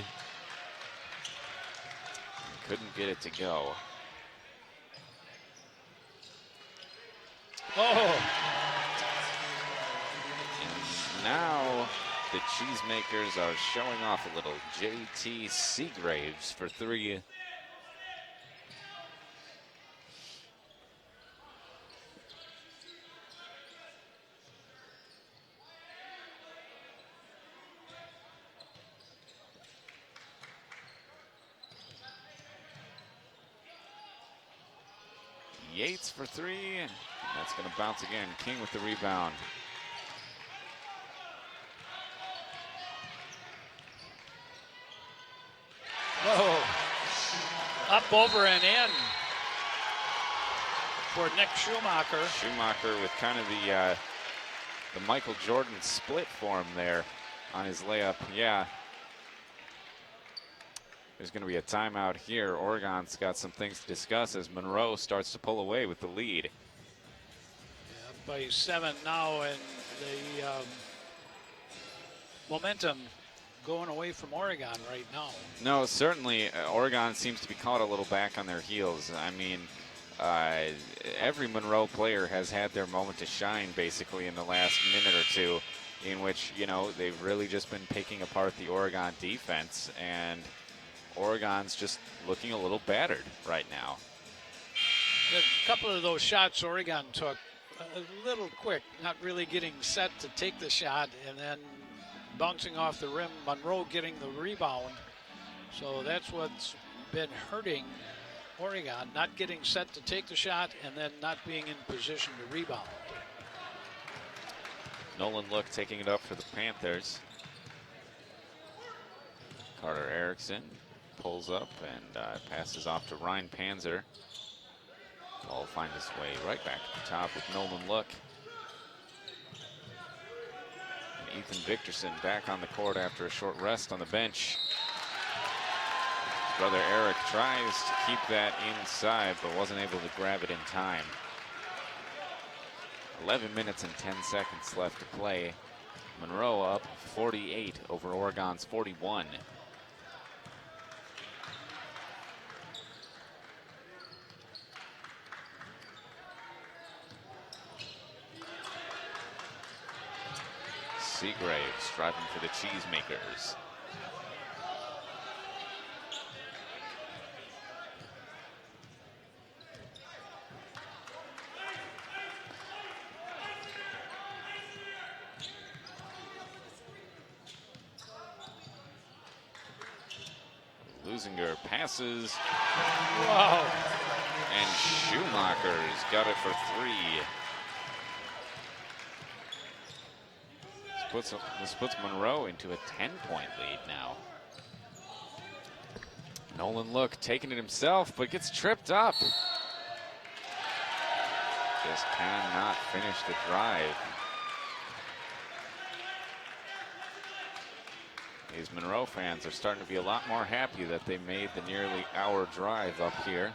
Couldn't get it to go. Oh! And now the Cheesemakers are showing off a little. JT Seagraves for 3. Yates for three. And that's going to bounce again. King with the rebound. Whoa. Up, over, and in for Nick Schumacher. Schumacher with kind of the Michael Jordan split for him there on his layup. Yeah. There's going to be a timeout here. Oregon's got some things to discuss as Monroe starts to pull away with the lead. Yeah, by 7 now, and the momentum going away from Oregon right now. No, certainly Oregon seems to be caught a little back on their heels. I mean, every Monroe player has had their moment to shine basically in the last minute or two, in which, you know, they've really just been picking apart the Oregon defense, and Oregon's just looking a little battered right now. A couple of those shots Oregon took a little quick, not really getting set to take the shot, and then bouncing off the rim, Monroe getting the rebound. So that's what's been hurting Oregon, not getting set to take the shot and then not being in position to rebound. Nolan Look taking it up for the Panthers. Carter Erickson pulls up and passes off to Ryan Panzer. Ball will find its way right back to the top with Nolan Look. And Ethan Victorson back on the court after a short rest on the bench. His brother Eric tries to keep that inside, but wasn't able to grab it in time. 11 minutes and 10 seconds left to play. Monroe up 48 over Oregon's 41. Seagraves driving for the Cheesemakers. Lusinger passes. Wow. And Schumacher's got it for three. This puts Monroe into a 10-point lead now. Nolan Look taking it himself, but gets tripped up. Just cannot finish the drive. These Monroe fans are starting to be a lot more happy that they made the nearly hour drive up here.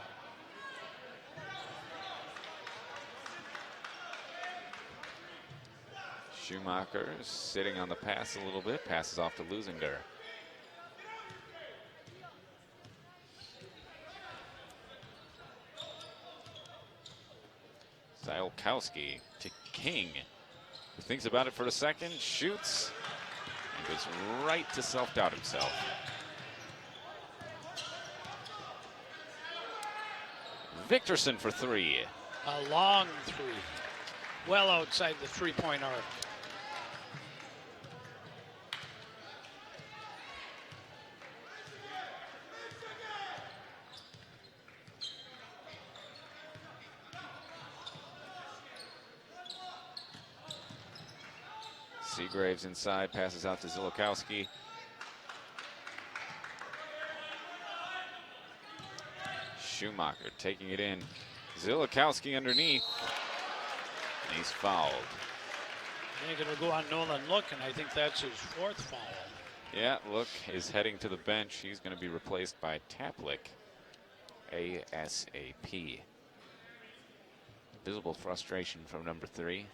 Schumacher is sitting on the pass a little bit, passes off to Lusinger. Zylkowski to King, who thinks about it for a second, shoots, and goes right to self-doubt himself. Victorson for three. A long three. Well outside the three-point arc. Seagraves inside, passes out to Zylkowski. Schumacher taking it in. Zylkowski underneath. And he's fouled. They're going to go on Nolan Look, and I think that's his fourth foul. Yeah, Look is heading to the bench. He's going to be replaced by Taplick, ASAP. Visible frustration from number 3.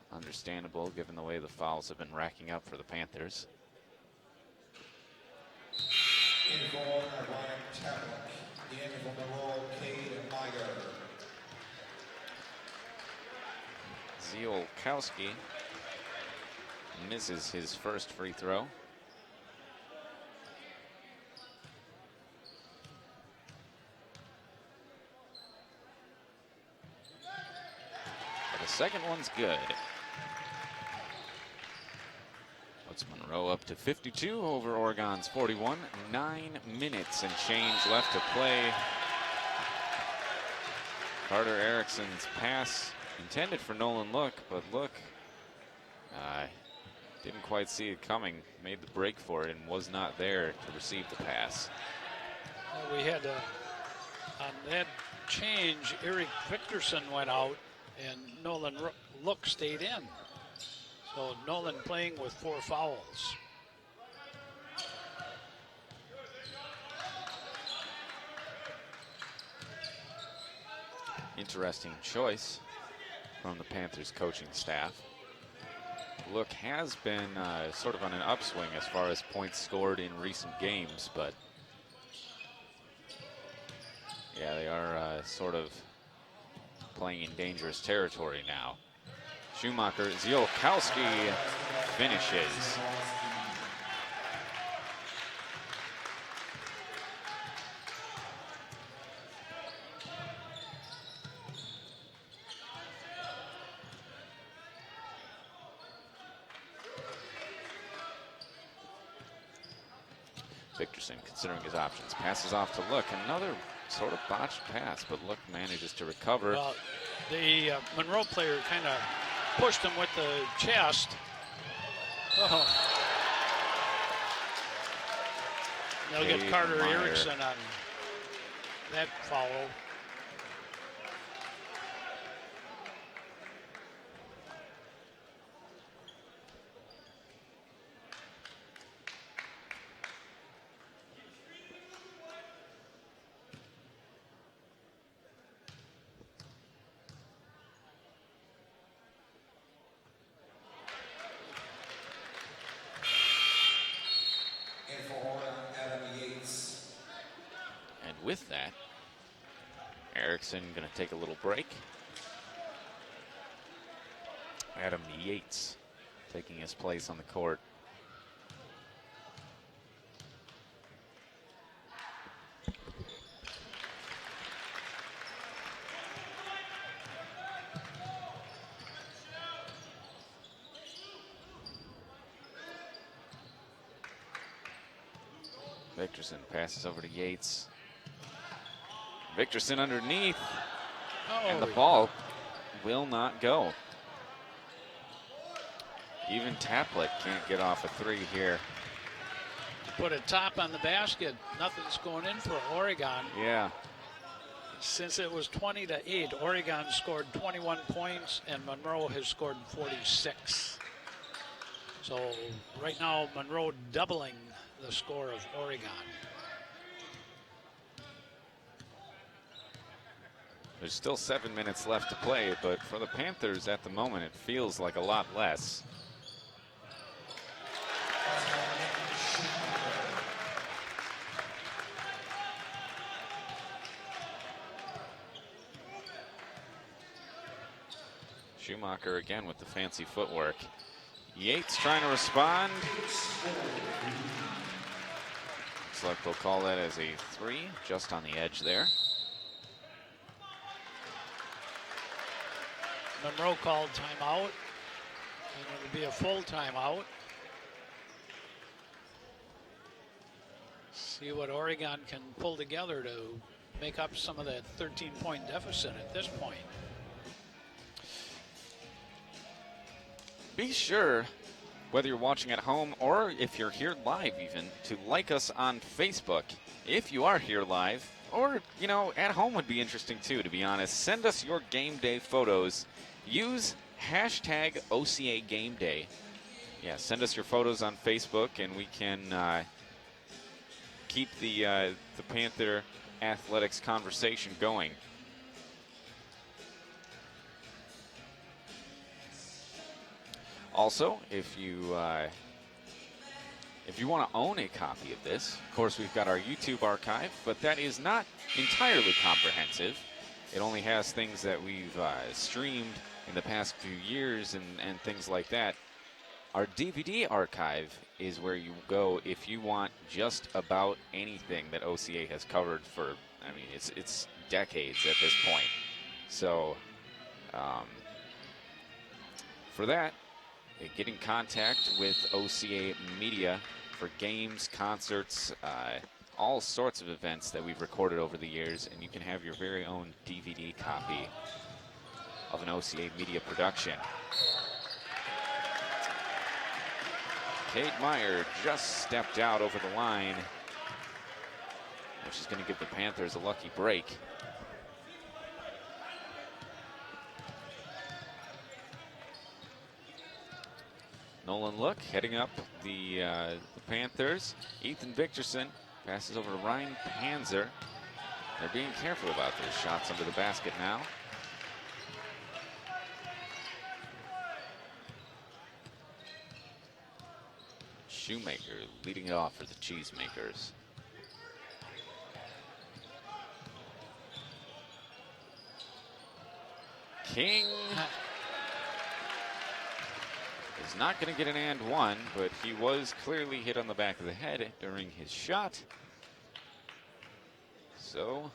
Understandable given the way the fouls have been racking up for the Panthers. In for Ryan Taplick. In for Monroe, Cade Liger. Zylkowski misses his first free throw. But the second one's good. Puts Monroe up to 52 over Oregon's 41. 9 minutes and change left to play. Carter Erickson's pass intended for Nolan Look, but Look didn't quite see it coming, made the break for it, and was not there to receive the pass. We had on that change, Eric Victorson went out and Nolan Look stayed in. So Nolan playing with 4 fouls. Interesting choice from the Panthers coaching staff. Look has been sort of on an upswing as far as points scored in recent games, but yeah, they are sort of playing in dangerous territory now. Schumacher, Ziolkowski finishes. Victorson considering his options, passes off to Look. Another sort of botched pass, but Look manages to recover. Well, the Monroe player kind of pushed him with the chest. Oh. They'll get Carter Erickson on that foul. With that, Erickson going to take a little break. Adam Yates taking his place on the court. Victorson passes over to Yates. Victorson underneath, and the ball will not go. Even Taplet can't get off a 3 here. Put a top on the basket. Nothing's going in for Oregon. Yeah. Since it was 20-8, Oregon scored 21 points and Monroe has scored 46. So right now, Monroe doubling the score of Oregon. There's still 7 minutes left to play, but for the Panthers at the moment, it feels like a lot less. Schumacher again with the fancy footwork. Yates trying to respond. Looks like they'll call that as a 3, just on the edge there. Monroe called timeout, and it'll be a full timeout. See what Oregon can pull together to make up some of that 13-point deficit at this point. Be sure, whether you're watching at home or if you're here live even, to like us on Facebook. If you are here live, or, you know, at home would be interesting too, to be honest. Send us your game day photos. Use hashtag OCA Game Day. Yeah, send us your photos on Facebook, and we can keep the Panther athletics conversation going. Also, if you want to own a copy of this, of course, we've got our YouTube archive, but that is not entirely comprehensive. It only has things that we've streamed in the past few years and things like that. Our DVD archive is where you go if you want just about anything that OCA has covered for, I mean, it's decades at this point. So for that, get in contact with OCAmedia for games, concerts, all sorts of events that we've recorded over the years, and you can have your very own DVD copy of an OCAmedia production. Cade Meyer just stepped out over the line, which is going to give the Panthers a lucky break. Nolan Look heading up the Panthers. Ethan Victorson passes over to Ryan Panzer. They're being careful about their shots under the basket now. Shoemaker leading it off for the Cheesemakers. King is not going to get an and one, but he was clearly hit on the back of the head during his shot. So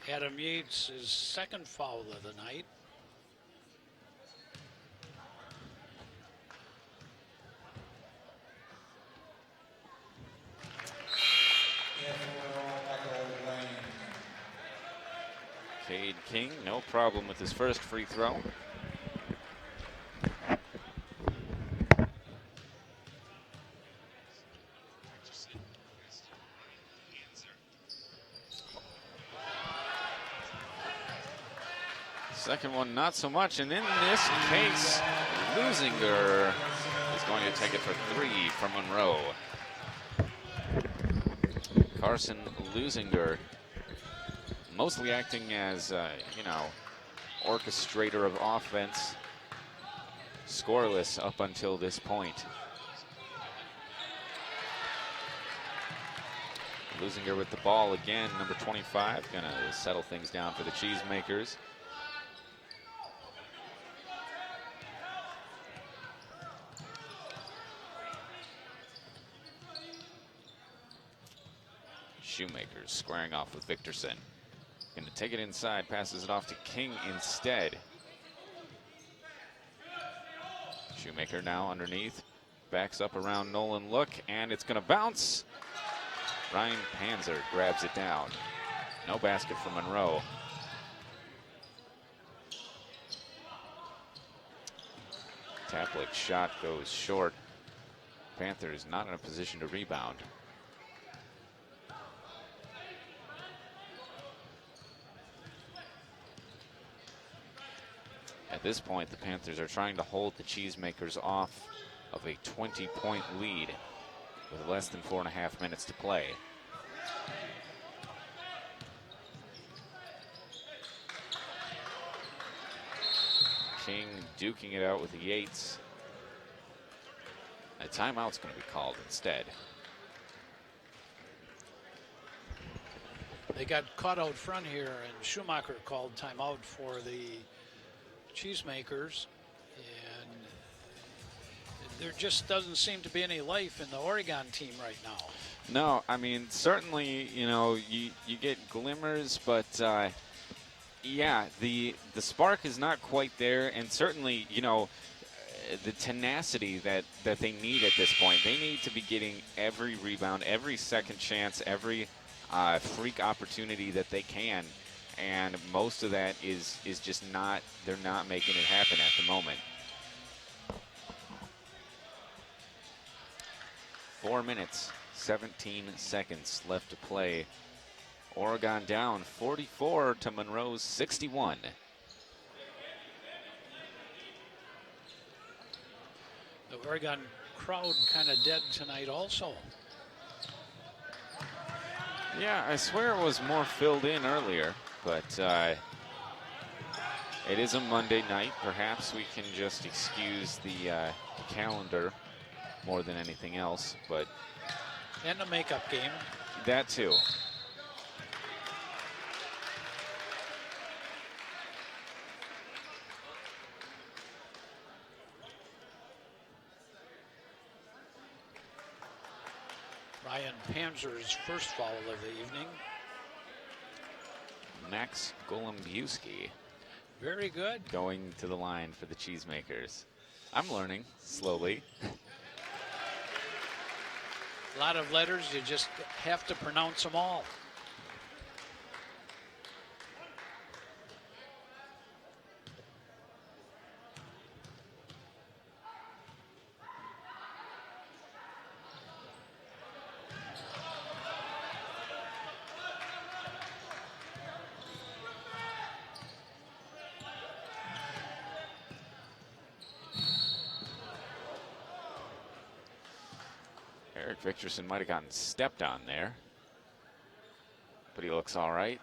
Adam Yates, his second foul of the night. Cade King, no problem with his first free throw. Second one, not so much. And in this case, Lusinger is going to take it for three from Monroe. Carson Lusinger, mostly acting as, orchestrator of offense, scoreless up until this point. Lusinger with the ball again, number 25, gonna settle things down for the Cheesemakers. Shoemaker squaring off with Victorson. Going to take it inside, passes it off to King instead. Shoemaker now underneath, backs up around Nolan Look, and it's going to bounce. Ryan Panzer grabs it down. No basket for Monroe. Taplic's shot goes short. Panthers not in a position to rebound. At this point, the Panthers are trying to hold the Cheesemakers off of a 20-point lead with less than 4.5 minutes to play. King duking it out with Yates. A timeout's going to be called instead. They got caught out front here, and Schumacher called timeout for the Cheesemakers, and there just doesn't seem to be any life in the Oregon team right now. No, I mean, certainly, you get glimmers, but yeah, the spark is not quite there, and certainly, the tenacity that they need at this point. They need to be getting every rebound, every second chance, every freak opportunity that they can. And most of that is just not, they're not making it happen at the moment. 4 minutes, 17 seconds left to play. Oregon down 44 to Monroe's 61. The Oregon crowd kind of dead tonight also. Yeah, I swear it was more filled in earlier. But it is a Monday night. Perhaps we can just excuse the calendar more than anything else. But and a makeup game. That too. Ryan Panzer's first foul of the evening. Max Golombiewski. Very good. Going to the line for the Cheesemakers. I'm learning slowly. A lot of letters, you just have to pronounce them all. Eric Victorson might have gotten stepped on there, but he looks all right.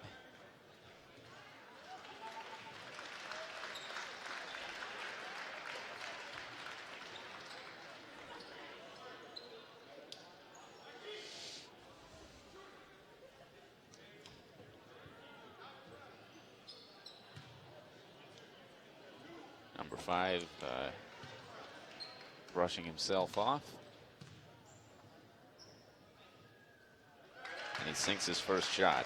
Number 5 brushing himself off. And he sinks his first shot.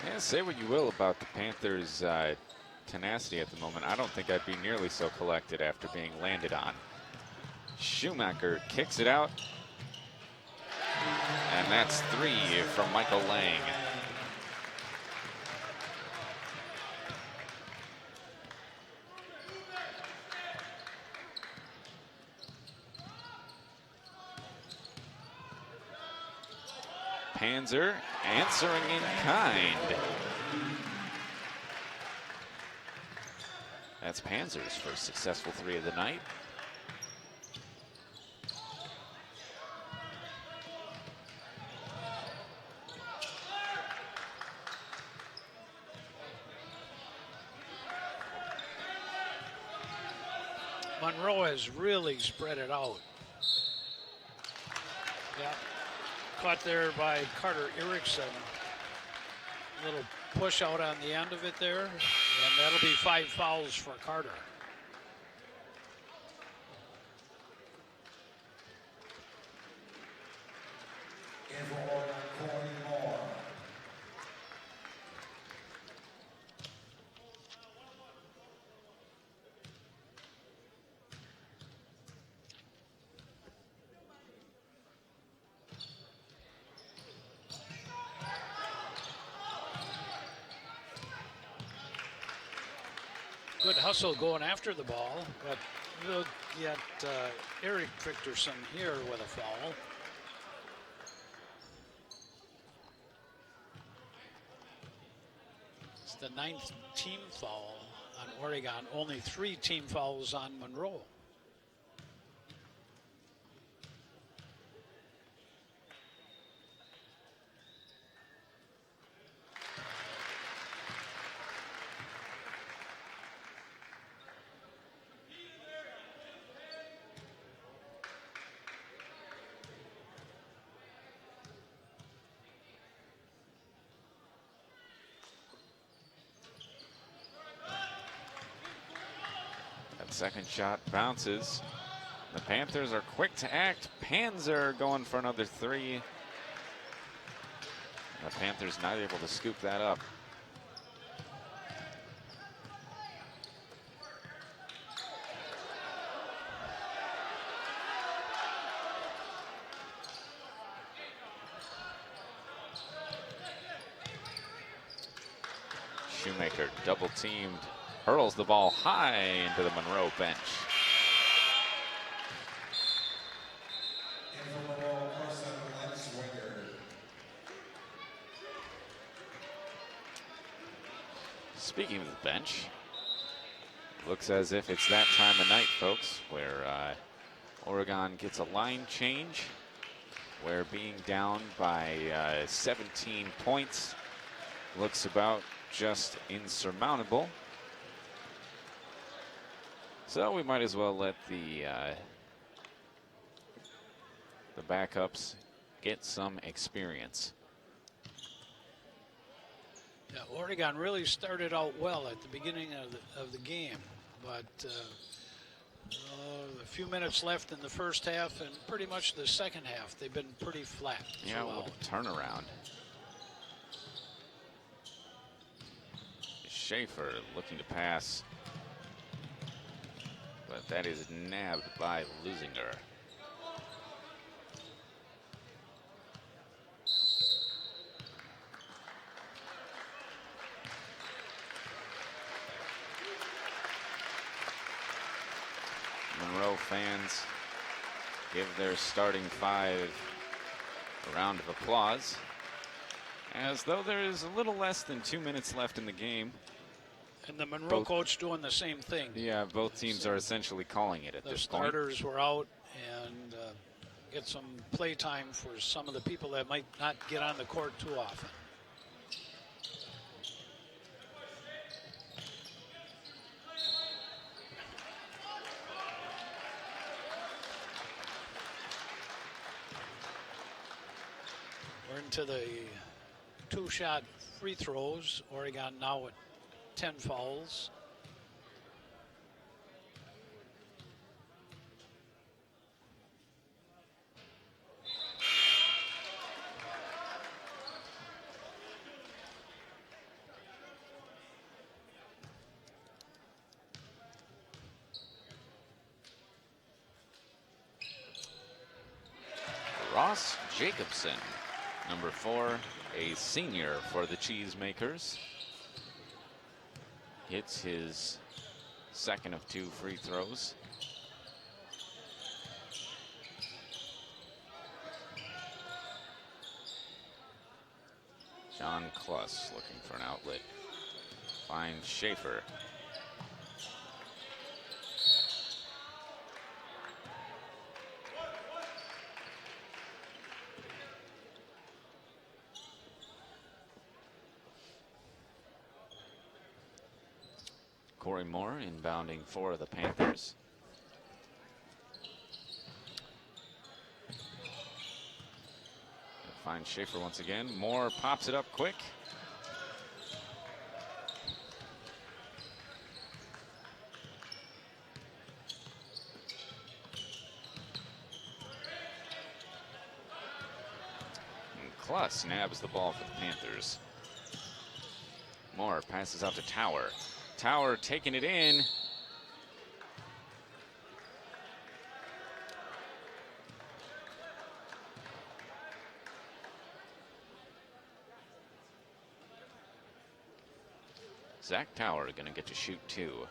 Yeah, say what you will about the Panthers' tenacity at the moment. I don't think I'd be nearly so collected after being landed on. Schumacher kicks it out. And that's 3 from Michael Lang. Panzer answering in kind. That's Panzer's first successful 3 of the night. Monroe has really spread it out. Yeah. Caught there by Carter Erickson. Little push out on the end of it there, and that'll be 5 fouls for Carter. Good hustle going after the ball, but we'll get Eric Victorson here with a foul. It's the 9th team foul on Oregon, only 3 team fouls on Monroe. Second shot bounces. The Panthers are quick to act. Panzer going for another 3. The Panthers not able to scoop that up. Shoemaker double teamed. Hurls the ball high into the Monroe bench. Speaking of the bench, looks as if it's that time of night, folks, where Oregon gets a line change, where being down by 17 points looks about just insurmountable. So we might as well let the backups get some experience. Yeah, Oregon really started out well at the beginning of the game. But a few minutes left in the first half and pretty much the second half, they've been pretty flat. Yeah, what a turnaround. Schaefer looking to pass, but that is nabbed by Lusinger. Monroe fans give their starting five a round of applause, as though there is a little less than 2 minutes left in the game. And the Monroe coach doing the same thing. Yeah, both teams are essentially calling it at this point. The starters were out, and get some play time for some of the people that might not get on the court too often. We're into the two-shot free throws. Oregon now at 10 fouls. Ross Jacobson, number 4, a senior for the Cheesemakers, hits his second of 2 free throws. John Kluss looking for an outlet. Finds Schaefer. Corey Moore inbounding for the Panthers. Finds Schaefer once again. Moore pops it up quick. And Kluss nabs the ball for the Panthers. Moore passes out to Tower. Tower taking it in. Zach Tower gonna get to shoot 2.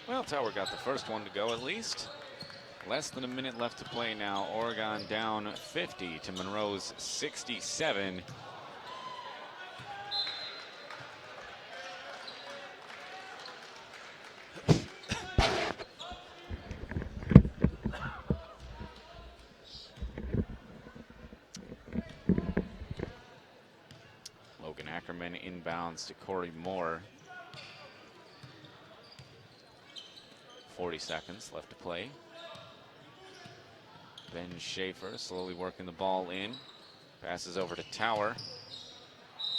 Well, Tower got the first one to go at least. Less than a minute left to play now. Oregon down 50 to Monroe's 67. Logan Ackerman inbounds to Corey Moore. 40 seconds left to play. Ben Schaefer slowly working the ball in. Passes over to Tower.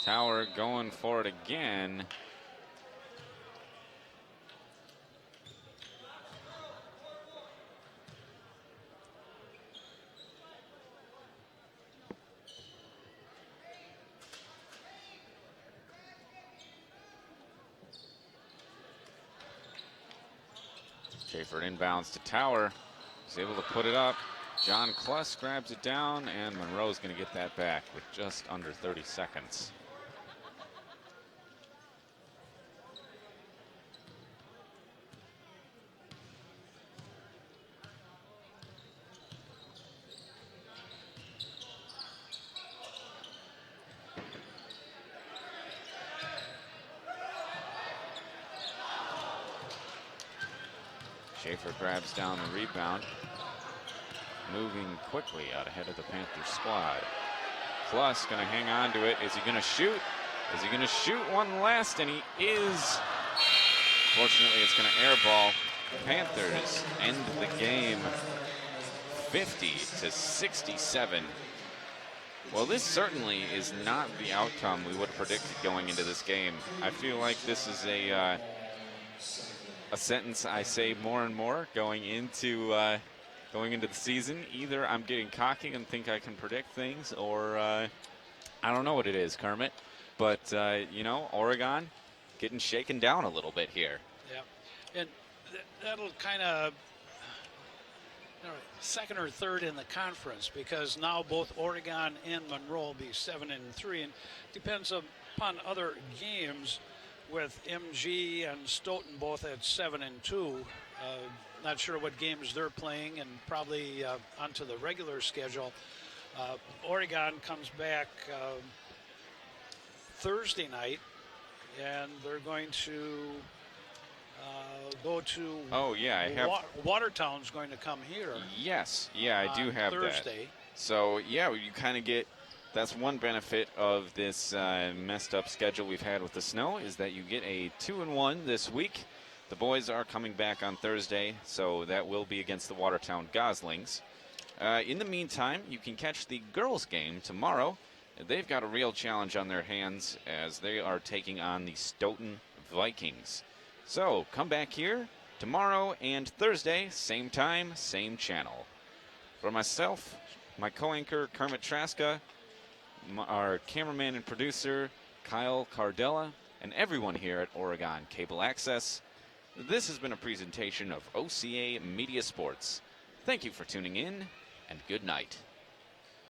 Tower going for it again. Schaefer inbounds to Tower. He's able to put it up. John Kluss grabs it down, and Monroe's going to get that back with just under 30 seconds. Schaefer grabs down the rebound. moving quickly out ahead of the Panthers squad. Plus going to hang on to it. Is he going to shoot? Is he going to shoot one last? And he is. Fortunately, it's going to airball. Panthers end the game 50-67. Well, this certainly is not the outcome we would have predicted going into this game. I feel like this is a sentence I say more and more going into the season. Either I'm getting cocky and think I can predict things, or I don't know what it is, Kermit. But Oregon getting shaken down a little bit here. Yeah, and that'll kind of second or third in the conference, because now both Oregon and Monroe will be 7-3, and depends upon other games with MG and Stoughton both at 7-2. Not sure what games they're playing, and probably onto the regular schedule. Oregon comes back Thursday night, and they're going to go to. Oh yeah, I have. Watertown's going to come here. Yes, yeah, I do have Thursday. that. So yeah, you kind of get. That's one benefit of this messed up schedule we've had with the snow, is that you get a 2-1 this week. The boys are coming back on Thursday, so that will be against the Watertown Goslings. In the meantime, you can catch the girls' game tomorrow. They've got a real challenge on their hands as they are taking on the Stoughton Vikings. So come back here tomorrow and Thursday, same time, same channel. For myself, my co-anchor Kermit Traska, our cameraman and producer Kyle Cardella, and everyone here at Oregon Cable Access, this has been a presentation of OCAmedia Sports. Thank you for tuning in, and good night.